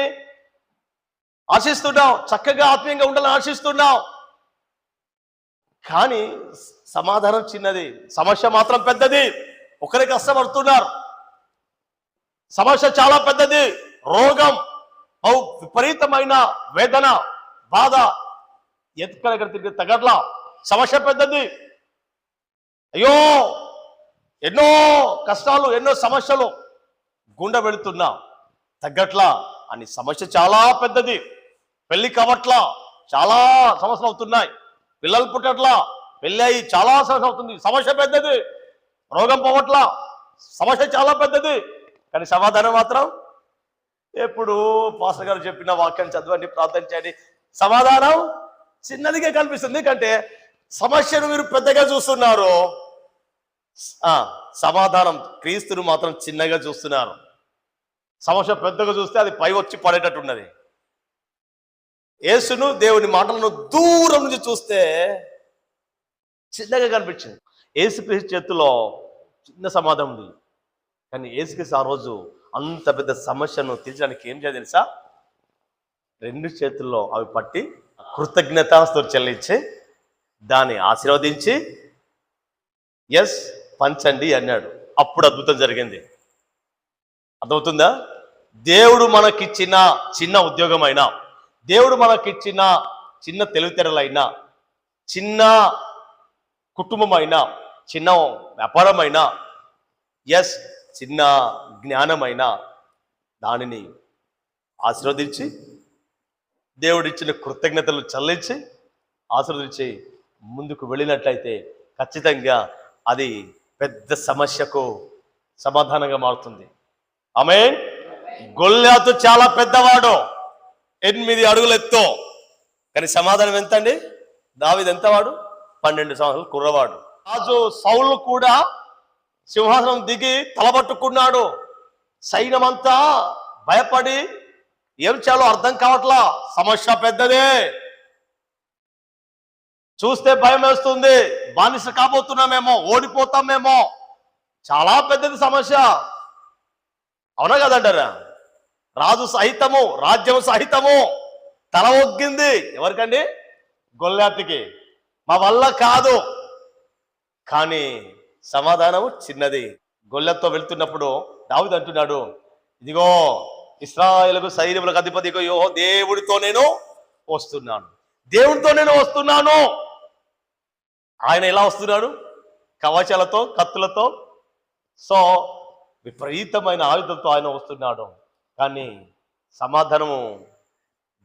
ఆశిస్తున్నావు, చక్కగా ఆత్మీయంగా ఉండాలని ఆశిస్తున్నావు, కానీ సమాధానం చిన్నది. సమస్య మాత్రం పెద్దది. ఒకరే కష్టపడుతున్నారు. సమస్య చాలా పెద్దది. రోగం, విపరీతమైన వేదన, బాధ, ఎక్కడ తిరిగి తగట్లా. సమస్య పెద్దది. అయ్యో ఎన్నో కష్టాలు, ఎన్నో సమస్యలు గుండె వెళుతున్నా తగ్గట్లా అని సమస్య చాలా పెద్దది. పెళ్లి కావట్లా, చాలా సమస్యలు అవుతున్నాయి. పిల్లలు పుట్టట్లా, పెళ్ళి అయ్యి చాలా సమస్య అవుతుంది, సమస్య పెద్దది. రోగం పోవట్లా, సమస్య చాలా పెద్దది. కానీ సమాధానం మాత్రం ఎప్పుడు పాస్టర్ గారు చెప్పిన వాక్యం చదవండి, ప్రార్థన చేయండి, సమాధానం చిన్నదిగా కనిపిస్తుంది. ఎందుకంటే సమస్యను మీరు పెద్దగా చూస్తున్నారు, సమాధానం క్రీస్తును మాత్రం చిన్నగా చూస్తున్నారు. సమస్య పెద్దగా చూస్తే అది పై వచ్చి పడేటట్టున్నది. యేసును, దేవుని మాటలను దూరం నుంచి చూస్తే చిన్నగా కనిపించింది. యేసుక్రీస్తు చేతిలో చిన్న సమాధానం ఉంది. కానీ యేసుక్రీస్తు ఆ రోజు అంత పెద్ద సమస్యను తీర్చడానికి ఏం చేయాలి తెలుసా? 2 చేతుల్లో అవి పట్టి కృతజ్ఞతాస్తుతి చెల్లించి దాన్ని ఆశీర్వదించి పంచండి అన్నాడు. అప్పుడు అద్భుతం జరిగింది. అర్థమవుతుందా? దేవుడు మనకిచ్చిన చిన్న ఉద్యోగమైనా, దేవుడు మనకిచ్చిన చిన్న తెలివితేటలైనా, చిన్న కుటుంబమైనా, చిన్న వ్యాపారమైనా, చిన్న జ్ఞానమైనా దానిని ఆశీర్వదించి దేవుడిచ్చిన కృతజ్ఞతలు చెల్లించి ఆశీర్వదించి ముందుకు వెళ్ళినట్లయితే ఖచ్చితంగా అది పెద్ద సమస్యకు సమాధానంగా మారుతుంది. ఆమేన్. గొల్యాతు చాలా పెద్దవాడు, 8 అడుగులు ఎత్తు, కానీ సమాధానం ఎంత అండి? దావీదు ఎంత వాడు? 12 సంవత్సరాలు కుర్రవాడు. రాజు సౌలు కూడా సింహాసనం దిగి తలబట్టుకున్నాడు. సైన్యమంతా భయపడి ఏం చేయాలో అర్థం కావట్లా. సమస్య పెద్దదే, చూస్తే భయం వేస్తుంది. బానిస కాబోతున్నామేమో, ఓడిపోతామేమో, చాలా పెద్దది సమస్య. అవునా కదంటారా? రాజు సహితము, రాజ్యం సహితము తల ఒగ్గింది. ఎవరికండి? గొల్యాతుకి. మా వల్ల కాదు. కానీ సమాధానం చిన్నది. గొల్యాతుతో వెళ్తున్నప్పుడు దావీదు అంటున్నాడు, ఇదిగో ఇశ్రాయేలుకు సైన్యములకు అధిపతి యెహోవా దేవుడితో నేను వస్తున్నాను, దేవుడితో నేను వస్తున్నాను. ఆయన ఎలా వస్తున్నాడు? కవచాలతో, కత్తులతో, సో విపరీతమైన ఆయుధంతో ఆయన వస్తున్నాడు. కానీ సమాధానము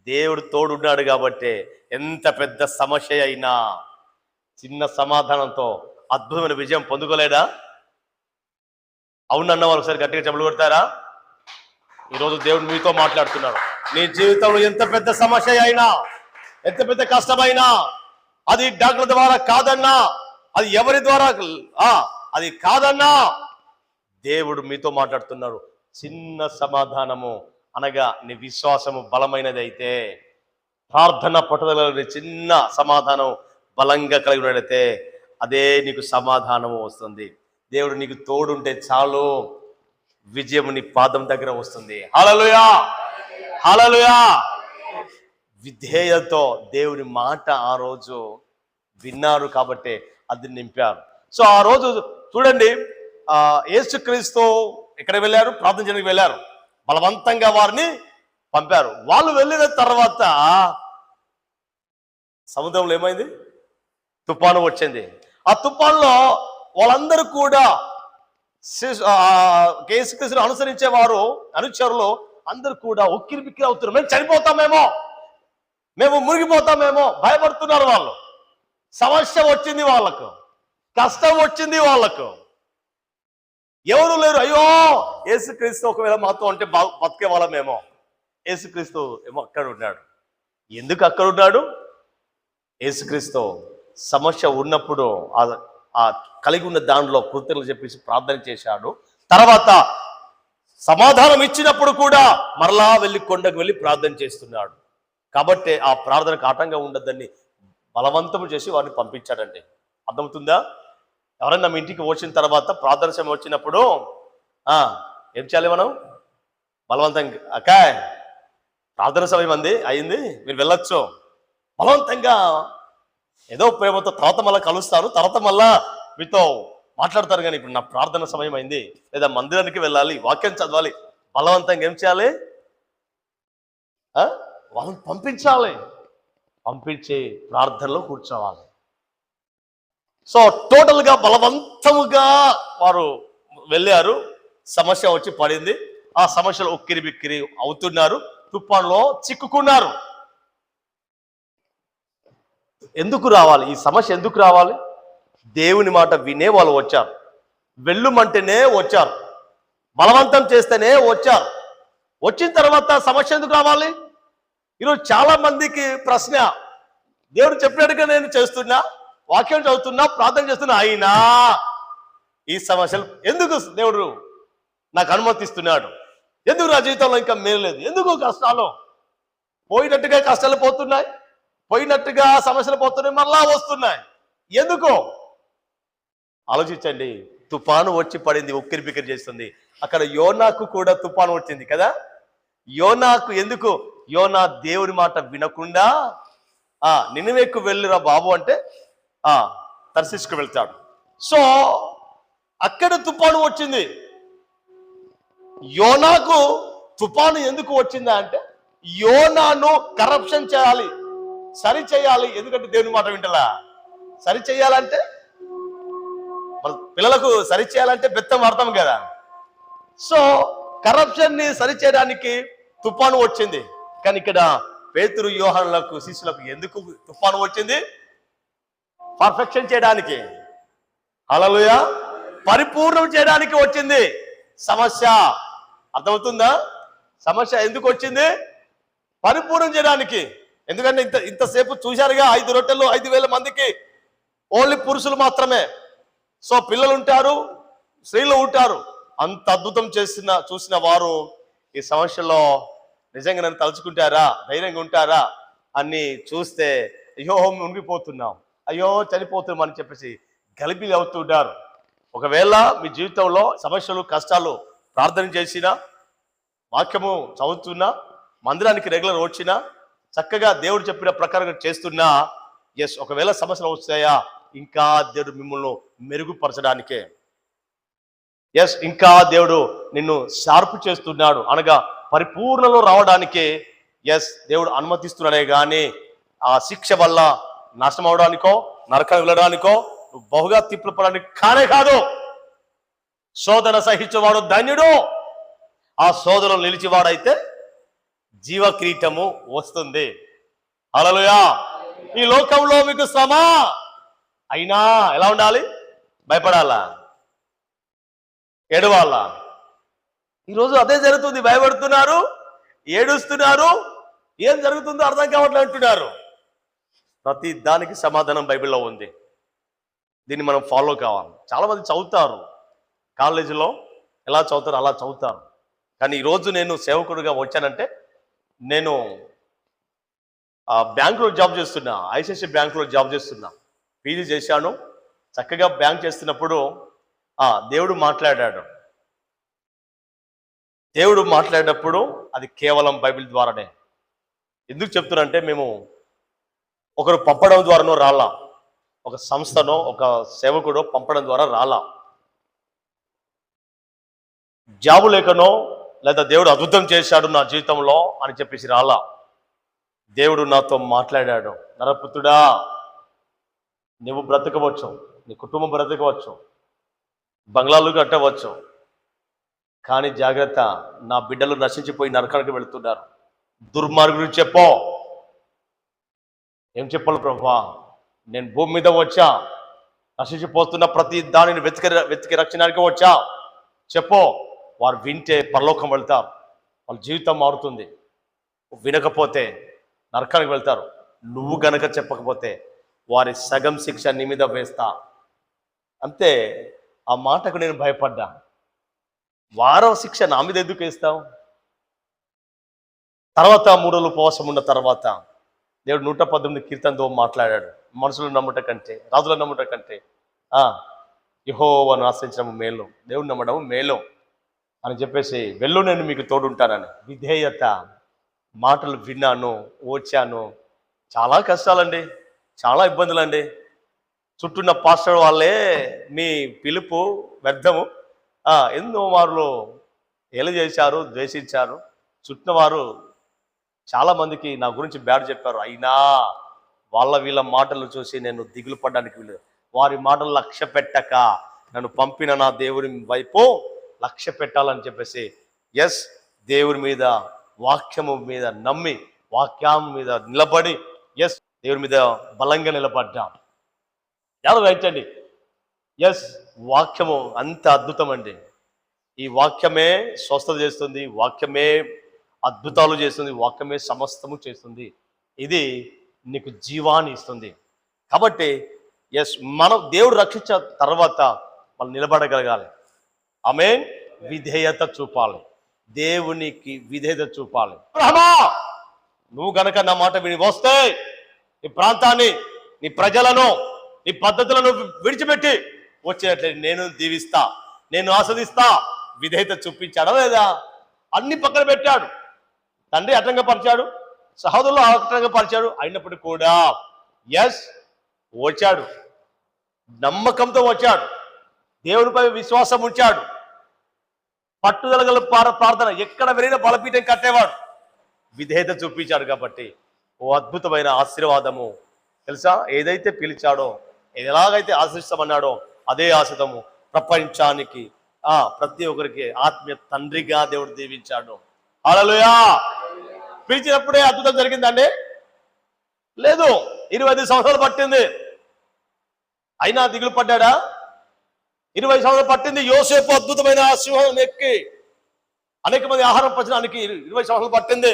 దేవుడు తోడున్నాడు కాబట్టి ఎంత పెద్ద సమస్య అయినా చిన్న సమాధానంతో అద్భుతమైన విజయం పొందుకోలేడా? అవునన్న వాళ్ళు ఒకసారి గట్టిగా చెప్పులు కొడతారా? ఈరోజు దేవుడు మీతో మాట్లాడుతున్నాడు. నీ జీవితంలో ఎంత పెద్ద సమస్య అయినా, ఎంత పెద్ద కష్టమైనా, అది డాక్టర్ ద్వారా కాదన్నా, అది ఎవరి ద్వారా అది కాదన్నా, దేవుడు మీతో మాట్లాడుతున్నాడు. చిన్న సమాధానము అనగా నీ విశ్వాసము బలమైనది అయితే, ప్రార్థన పట్టుదల చిన్న సమాధానం బలంగా కలిగి ఉన్నట్లయితే అదే నీకు సమాధానము వస్తుంది. దేవుడు నీకు తోడుంటే చాలు, విజయం నీ పాదం దగ్గర వస్తుంది. హల్లెలూయా, హల్లెలూయా. విధేయతో దేవుని మాట ఆ రోజు విన్నారు కాబట్టి అది నింపారు. సో ఆ రోజు చూడండి, యేసుక్రీస్తు ఎక్కడ వెళ్ళారు? ప్రార్థన చేయడానికి వెళ్ళారు. బలవంతంగా వారిని పంపారు. వాళ్ళు వెళ్ళిన తర్వాత సముద్రంలో ఏమైంది? తుఫాను వచ్చింది. ఆ తుఫాన్లో వాళ్ళందరూ కూడా యేసుక్రీస్తును అనుసరించేవారు, అనుచరులు అందరూ కూడా ఉక్కిరి బిక్కిరి అవుతున్నారు. మేము చనిపోతామేమో, మేము మునిగిపోతామేమో భయపడుతున్నారు. వాళ్ళు సమస్య వచ్చింది, వాళ్ళకు కష్టం వచ్చింది, వాళ్ళకు ఎవరు లేరు. అయ్యో యేసుక్రీస్తు ఒకవేళ మాతో అంటే బతికే వాళ్ళమేమో. యేసుక్రీస్తు ఏమో అక్కడ ఉన్నాడు. ఎందుకు అక్కడ ఉన్నాడు? యేసుక్రీస్తు సమస్య ఉన్నప్పుడు ఆ కలిగి ఉన్న దానిలో కృతజ్ఞతలు చెప్పేసి ప్రార్థన చేశాడు. తర్వాత సమాధానం ఇచ్చినప్పుడు కూడా మరలా వెళ్ళి కొండకు వెళ్ళి ప్రార్థన చేస్తున్నాడు. కాబట్టి ఆ ప్రార్థనకు ఆటంగా ఉండద్దని బలవంతం చేసి వారిని పంపించాడండి. అర్థమవుతుందా? ఎవరైనా మీ ఇంటికి వచ్చిన తర్వాత ప్రార్థన సమయం వచ్చినప్పుడు ఏం చేయాలి? మనం బలవంతంగా అక్కాయ్ ప్రార్థన సమయం అయింది, మీరు వెళ్ళొచ్చు. బలవంతంగా ఏదో ప్రేమతో తర్వాత మళ్ళీ కలుస్తారు, తర్వాత మళ్ళా మీతో మాట్లాడతారు. కానీ ఇప్పుడు నా ప్రార్థన సమయం అయింది, లేదా మందిరానికి వెళ్ళాలి, వాక్యం చదవాలి, బలవంతంగా ఏం చేయాలి? వాళ్ళని పంపించాలి, పంపించి ప్రార్థనలో కూర్చోవాలి. సో టోటల్గా బలవంతముగా వారు వెళ్ళారు. సమస్య వచ్చి పడింది. ఆ సమస్యలో ఉక్కిరి బిక్కిరి అవుతున్నారు, తుఫాన్లో చిక్కుకున్నారు. ఎందుకు రావాలి ఈ సమస్య? ఎందుకు రావాలి? దేవుని మాట వినే వాళ్ళు వచ్చారు, వెళ్ళుమంటేనే వచ్చారు, బలవంతం చేస్తేనే వచ్చారు. వచ్చిన తర్వాత సమస్య ఎందుకు రావాలి? ఈరోజు చాలా మందికి ప్రశ్న, దేవుడు చెప్పినట్టుగా నేను చేస్తున్నా, వాక్యం చదువుతున్నా, ప్రార్థన చేస్తున్నా, అయినా ఈ సమస్యలు ఎందుకు దేవుడు నాకు అనుమతిస్తున్నాడు? ఎందుకు నా జీవితంలో ఇంకా మేలు లేదు? ఎందుకు కష్టాలు పోయినట్టుగా కష్టాలు పోతున్నాయి, పోయినట్టుగా సమస్యలు పోతున్నాయి, మళ్ళా వస్తున్నాయి, ఎందుకు? ఆలోచించండి. తుఫాను వచ్చి పడింది, ఉక్కిరి బిక్కిరి చేస్తుంది. అక్కడ యోనాకు కూడా తుఫాను వచ్చింది కదా. యోనాకు ఎందుకు? యోనా దేవుని మాట వినకుండా నినివేకు వెళ్ళురా బాబు అంటే తర్షీషుకు వెళ్తాడు. సో అక్కడ తుఫాను వచ్చింది. యోనాకు తుఫాను ఎందుకు వచ్చిందా అంటే, యోనాను కరప్షన్ చేయాలి, సరి చేయాలి. ఎందుకంటే దేవుని మాట వింటలా. సరి చేయాలంటే పిల్లలకు సరి చేయాలంటే బెత్తం అర్థం కదా. సో కరప్షన్ ని సరి చేయడానికి తుఫాను వచ్చింది. కానీ ఇక్కడ పేతురు యోహానులకు శిష్యులకు ఎందుకు తుఫాను వచ్చింది? పర్ఫెక్షన్ చేయడానికి, హల్లెలూయా, పరిపూర్ణం చేయడానికి వచ్చింది సమస్య. అర్థమవుతుందా? సమస్య ఎందుకు వచ్చింది? పరిపూర్ణం చేయడానికి. ఎందుకంటే ఇంతసేపు చూశారుగా, 5 రొట్టెలు 5,000 మందికి ఓన్లీ పురుషులు మాత్రమే. సో పిల్లలు ఉంటారు, స్త్రీలు ఉంటారు. అంత అద్భుతం చూసిన వారు ఈ సమస్యలో నిజంగా నన్ను తలుచుకుంటారా, ధైర్యంగా ఉంటారా అని చూస్తే అయ్యో మునిగిపోతున్నాం, అయ్యో చనిపోతున్నాం అని చెప్పేసి గలిబిలి అవుతుంటారు. ఒకవేళ మీ జీవితంలో సమస్యలు, కష్టాలు, ప్రార్థన చేసినా, వాక్యము చదువుతున్నా, మందిరానికి రెగ్యులర్ వచ్చినా, చక్కగా దేవుడు చెప్పిన ప్రకారం చేస్తున్నా, ఒకవేళ సమస్యలు వస్తాయా, ఇంకా దేవుడు మిమ్మల్ని మెరుగుపరచడానికే. ఇంకా దేవుడు నిన్ను షార్ప్ చేస్తున్నాడు, అనగా పరిపూర్ణలో రావడానికే దేవుడు అనుమతిస్తున్నాడే కానీ ఆ శిక్ష వల్ల నాశనం అవడానికో, నరకం వెళ్ళడానికో, బహుగా తిప్పులు పడడానికి కానే కాదు. శోధన సహించేవాడు ధన్యుడు. ఆ శోధనలో నిలిచివాడైతే జీవ కిరీటము వస్తుంది. హల్లెలూయా. ఈ లోకంలో మీకు శ్రమ అయినా ఎలా ఉండాలి? భయపడాలా? ఏడవాలా? ఈరోజు అదే జరుగుతుంది. భయపడుతున్నారు, ఏడుస్తున్నారు, ఏం జరుగుతుందో అర్థం కావట్లేదు అంటున్నారు. ప్రతి దానికి సమాధానం బైబిల్లో ఉంది. దీన్ని మనం ఫాలో కావాలి. చాలా మంది చదువుతారు, కాలేజీలో ఎలా చదువుతారు అలా చదువుతారు. కానీ ఈరోజు నేను సేవకుడిగా వచ్చానంటే, నేను బ్యాంకులో జాబ్ చేస్తున్నా, ఐసిఐసిఐ బ్యాంకులో జాబ్ చేస్తున్నా, పీజీ చేశాను. చక్కగా బ్యాంక్ చేస్తున్నప్పుడు దేవుడు మాట్లాడాడు. దేవుడు మాట్లాడినప్పుడు అది కేవలం బైబిల్ ద్వారానే. ఎందుకు చెప్తున్నానంటే, మేము ఒకరు పంపడం ద్వారానో రాలా, ఒక సంస్థనో ఒక సేవకుడో పంపడం ద్వారా రాలా, జాబు లేకనో లేదా దేవుడు అద్భుతం చేశాడు నా జీవితంలో అని చెప్పేసి రాలా. దేవుడు నాతో మాట్లాడాడు. నరపుత్రుడా, నువ్వు బ్రతకవచ్చు, నీ కుటుంబం బ్రతకవచ్చు, బంగ్లాలు కట్టవచ్చు, కానీ జాగ్రత్త, నా బిడ్డలు నశించిపోయి నరకానికి వెళుతున్నారు. దుర్మార్గుడు చెప్పో. ఏం చెప్పాలి ప్రభువా? నేను భూమి మీద వచ్చా, నశించిపోతున్న ప్రతి దానిని వెతికి రక్షణానికి వచ్చా. చెప్పో. వారు వింటే పరలోకం వెళ్తారు, వాళ్ళ జీవితం మారుతుంది. వినకపోతే నరకానికి వెళ్తారు. నువ్వు గనక చెప్పకపోతే వారి సగం శిక్ష నీ మీద వేస్తా. అంతే. ఆ మాటకు నేను భయపడ్డా. వారవ శిక్ష నా మీద ఎందుకు వేస్తావు? తర్వాత 3 రోజులు ఉపవాసం ఉన్న తర్వాత దేవుడు 118 కీర్తనతో మాట్లాడాడు. మనుషులను నమ్ముట కంటే, రాజులను నమ్ముట కంటే యెహోవాను ఆశ్రయించడం మేలు, దేవుడు నమ్మడం మేలు అని చెప్పేసి, వెళ్ళు నేను మీకు తోడుంటానని. విధేయత. మాటలు విన్నాను, వచ్చాను. చాలా కష్టాలండి, చాలా ఇబ్బందులండి. చుట్టూన్న పాస్టర్ వాళ్ళే మీ పిలుపు వ్యర్థము, ఎన్నో వారు ఏలు చేశారు, ద్వేషించారు. చుట్టిన వారు చాలా మందికి నా గురించి బ్యాడ్ చెప్పారు. అయినా వీళ్ళ మాటలు చూసి నేను దిగులు పడడానికి వీలు. వారి మాటలు లక్ష్య పెట్టక నన్ను పంపిన నా దేవుని వైపు లక్ష్య పెట్టాలని చెప్పేసి దేవుని మీద, వాక్యము మీద నమ్మి, వాక్యం మీద నిలబడి దేవుని మీద బలంగా నిలబడ్డాం. ఎవరు రైటండి? వాక్యము అంత అద్భుతం అండి. ఈ వాక్యమే స్వస్థత చేస్తుంది, వాక్యమే అద్భుతాలు చేస్తుంది, వాక్యమే సమస్తము చేస్తుంది. ఇది నీకు జీవాన్ని ఇస్తుంది. కాబట్టి మనం దేవుడు రక్షించిన తర్వాత మనం నిలబడగలగాలి. ఆమేన్. విధేయత చూపాలి, దేవునికి విధేయత చూపాలి. నువ్వు గనక నా మాట విని వస్తే నీ ప్రాంతాన్ని, నీ ప్రజలను, నీ పద్ధతులను విడిచిపెట్టి వచ్చేటట్లయితే నేను దీవిస్తా, నేను ఆస్వాదిస్తా. విధేయత చూపించాడా లేదా? అన్ని పక్కన పెట్టాడు. తండ్రి ఆటంకపరిచాడు, సహోదరులు ఆటంకపరిచాడు, అయినప్పటికీ కూడా వచ్చాడు. నమ్మకంతో వచ్చాడు, దేవునిపై విశ్వాసం ఉంచాడు, పట్టుదల గల ప్రార్థన, ఎక్కడ వెళ్ళినా బలపీఠం కట్టేవాడు. విధేయత చూపించాడు. కాబట్టి ఓ అద్భుతమైన ఆశీర్వాదము తెలుసా? ఏదైతే పిలిచాడో, ఎలాగైతే ఆశిస్తామన్నాడో అదే ఆశీర్వాదము ప్రపంచానికి, ప్రతి ఒక్కరికి ఆత్మీయ తండ్రిగా దేవుడు దీవించాడు. హల్లెలూయా. పిలిచినప్పుడే అద్భుతం జరిగిందండి? లేదు. 25 సంవత్సరాలు పట్టింది. అయినా దిగులు పడ్డాడా? 20 సంవత్సరాలు పట్టింది. యోసేపు అద్భుతమైన సింహం ఎక్కి అనేక మంది ఆహారం పంచడానికి 20 సంవత్సరాలు పట్టింది.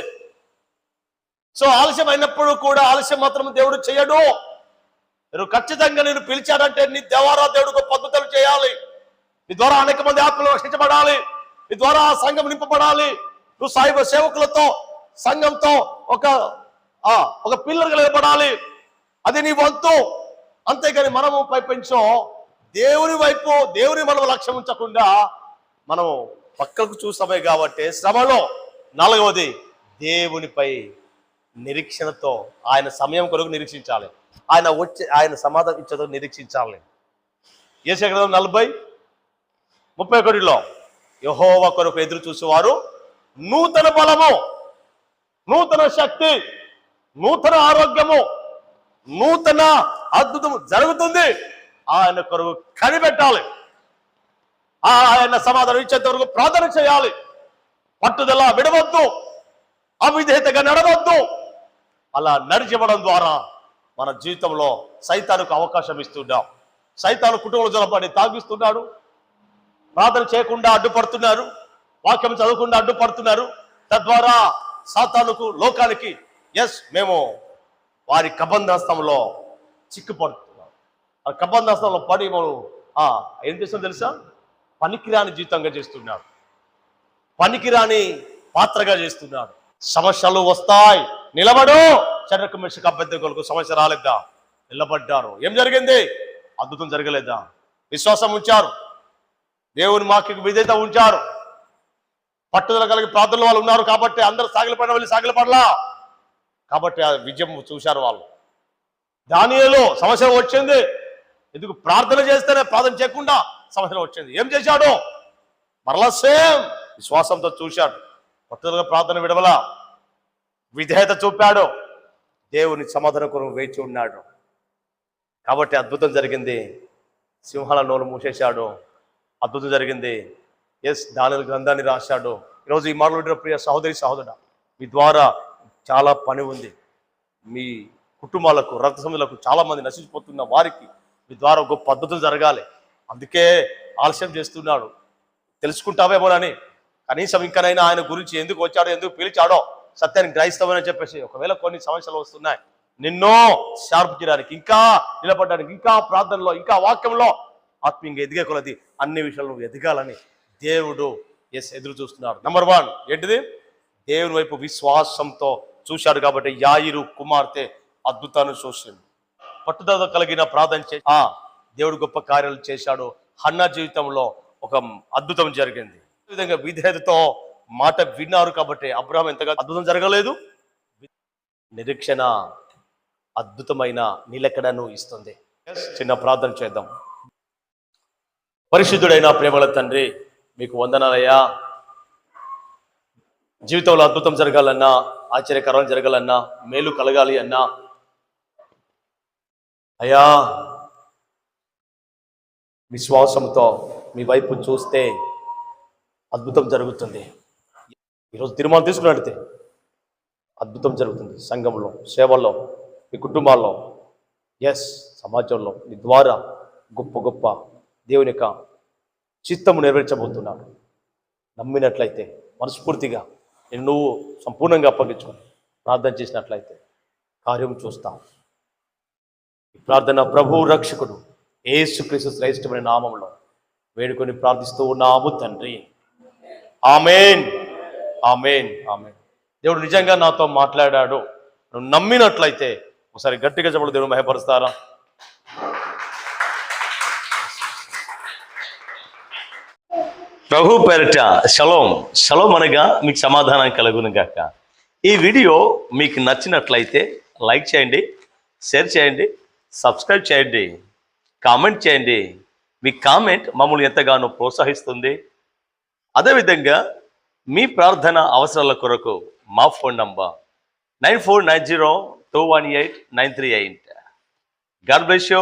సో ఆలస్యం అయినప్పుడు కూడా ఆలస్యం మాత్రం దేవుడు చేయడు. నువ్వు ఖచ్చితంగా నేను పిలిచాడంటే నీ ద్వారా దేవుడు గొప్ప అద్భుతాలు చేయాలి. నీ ద్వారా అనేక మంది ఆత్మలు రక్షించబడాలి. నీ ద్వారా ఆ సంఘం నింపబడాలి. నువ్వు సాయిబ సేవకులతో సంఘంతో ఒక పిల్లర్గా నిలబడాలి. అది నీ వంతు. అంతేగాని మనము పైపెంచో దేవుని వైపు దేవుని మనం లక్ష్యం ఉంచకుండా మనం పక్కకు చూస్తామే కాబట్టి శ్రమలో. 4వది దేవునిపై నిరీక్షణతో ఆయన సమయం కొరకు నిరీక్షించాలి. ఆయన సమాధానం ఇచ్చదో నిరీక్షించాలి. యేషయా గ్రంథం 40:31 యెహోవా కొరకు ఎదురు చూసేవారు నూతన బలము, నూతన శక్తి, నూతన ఆరోగ్యము, నూతన అద్భుతము జరుగుతుంది. ఆయన కొరకు కనిపెట్టాలి. ఆయన సమాధానం ఇచ్చేంత వరకు ప్రార్థన చేయాలి. పట్టుదల విడవద్దు, అవిధేయతగా నడవద్దు. అలా నడిచివ్వడం ద్వారా మన జీవితంలో సైతానుకు అవకాశం ఇస్తున్నాం. సైతాను కుటుంబంలో జలపడి తాగిస్తున్నాడు. ప్రార్థన చేయకుండా అడ్డుపడుతున్నారు. వాక్యం చదవకుండా అడ్డుపడుతున్నారు. తద్వారా సాతానుకు, లోకానికి మేము వారి కబంధాస్తంలో చిక్కుపడుతున్నాం. ఆ కబంధాస్తంలో పడి మనం ఏం చేస్తాం తెలుసా? పనికిరాని జీవితంగా చేస్తున్నాడు. పనికిరాని పాత్రగా చేస్తున్నాడు. సమస్యలు వస్తాయి, నిలబడు. శరీరక మనిషికి అభ్యర్థులకు సమస్య రాలేదా? నిలబడ్డారు. ఏం జరిగింది? అద్భుతం జరగలేదా? విశ్వాసం ఉంచారు, దేవుని వాక్యకు విధేయత ఉంచారు, పట్టుదల కలిగి ప్రార్థనలు వాళ్ళు ఉన్నారు కాబట్టి అందరూ సాగిలపడలా కాబట్టి ఆ విజయం చూశారు వాళ్ళు. దానియేలు సమస్య వచ్చింది. ఎందుకు? ప్రార్థన చేస్తేనే, ప్రార్థన చేయకుండా సమస్య వచ్చింది. ఏం చేశాడు? మరలా సేమ్ విశ్వాసంతో చూశాడు. పట్టుదలగా ప్రార్థన విడవలా, విధేయత చూపాడు. దేవుని సమాధానం కొరకు వేచి ఉన్నాడు కాబట్టి అద్భుతం జరిగింది. సింహాల నోరు మూసేశాడు. అద్భుతం జరిగింది. దానియేలు గ్రంథాన్ని రాశాడు. ఈరోజు ఈ మాటలు ప్రియ సహోదరి సహోదరుడా, మీ ద్వారా చాలా పని ఉంది. మీ కుటుంబాలకు, రక్త సంబంధులకు చాలా మంది నశించిపోతున్న వారికి మీ ద్వారా గొప్ప అద్భుతం జరగాలి. అందుకే ఆలస్యం చేస్తున్నాడు. తెలుసుకుంటావేమోనని. కనీసం ఇంకనైనా ఆయన గురించి ఎందుకు వచ్చాడో, ఎందుకు పిలిచాడో సత్యాన్ని గ్రహిస్తామని చెప్పేసి. ఒకవేళ కొన్ని సమస్యలు వస్తున్నాయి, నిన్నో షార్ప్ చేయడానికి, ఇంకా నిలబడడానికి, ఇంకా ప్రార్థనలో, ఇంకా వాక్యంలో ఆత్మీయంగా ఎదిగే కొలది అన్ని విషయాలు ఎదగాలని దేవుడు ఎదురు చూస్తున్నాడు. నెంబర్ 1 ఏంటిది? దేవుని వైపు విశ్వాసంతో చూశాడు కాబట్టి యాయిరు కుమార్తె అద్భుతాన్ని చూసింది. పట్టుదల కలిగిన ప్రార్థన దేవుడు గొప్ప కార్యాలు చేశాడు. హన్నా జీవితంలో ఒక అద్భుతం జరిగింది. ఈ విధంగా విధేయతతో మాట విన్నారు కాబట్టి అబ్రహాం ఎంతగా అద్భుతం జరగలేదు. నిరీక్షణ అద్భుతమైన నిలకడను ఇస్తుంది. చిన్న ప్రార్థన చేద్దాం. పరిశుద్ధుడైన ప్రేమల తండ్రి, మీకు వందనాలయ్యా. జీవితంలో అద్భుతం జరగాలన్నా, ఆశ్చర్యకరం జరగాలన్నా, మేలు కలగాలి అన్నా అయ్యా విశ్వాసంతో మీ వైపు చూస్తే అద్భుతం జరుగుతుంది. ఈరోజు తీర్మానం తీసుకున్నట్లయితే అద్భుతం జరుగుతుంది. సంఘంలో, సేవల్లో, మీ కుటుంబాల్లో, సమాజంలో మీ ద్వారా గొప్ప గొప్ప దేవుని యొక్క చిత్తము నెరవేర్చబోతున్నాడు. నమ్మినట్లయితే మనస్ఫూర్తిగా నువ్వు సంపూర్ణంగా అప్పగించుకొని ప్రార్థన చేసినట్లయితే కార్యం చూస్తాం. ఈ ప్రార్థన ప్రభు రక్షకుడు యేసుక్రీస్తు శ్రేష్టమైన నామములో వేడుకొని ప్రార్థిస్తూ ఉన్నాము తండ్రి. ఆమేన్, ఆమేన్, ఆమేన్. దేవుడు నిజంగా నాతో మాట్లాడాడు. నువ్వు నమ్మినట్లయితే ఒకసారి గట్టిగా చెప్పడు. దేవుడు మహిమపరుస్తారా? ప్రభు పేరిట షలోం. షలోం అనగా మీకు సమాధానం కలుగును గాక. ఈ వీడియో మీకు నచ్చినట్లయితే లైక్ చేయండి, షేర్ చేయండి, సబ్స్క్రైబ్ చేయండి, కామెంట్ చేయండి. మీ కామెంట్ మమ్మల్ని ఎంతగానో ప్రోత్సహిస్తుంది. అదేవిధంగా మీ ప్రార్థన అవసరాల కొరకు మా phone number 9490218938. God bless you.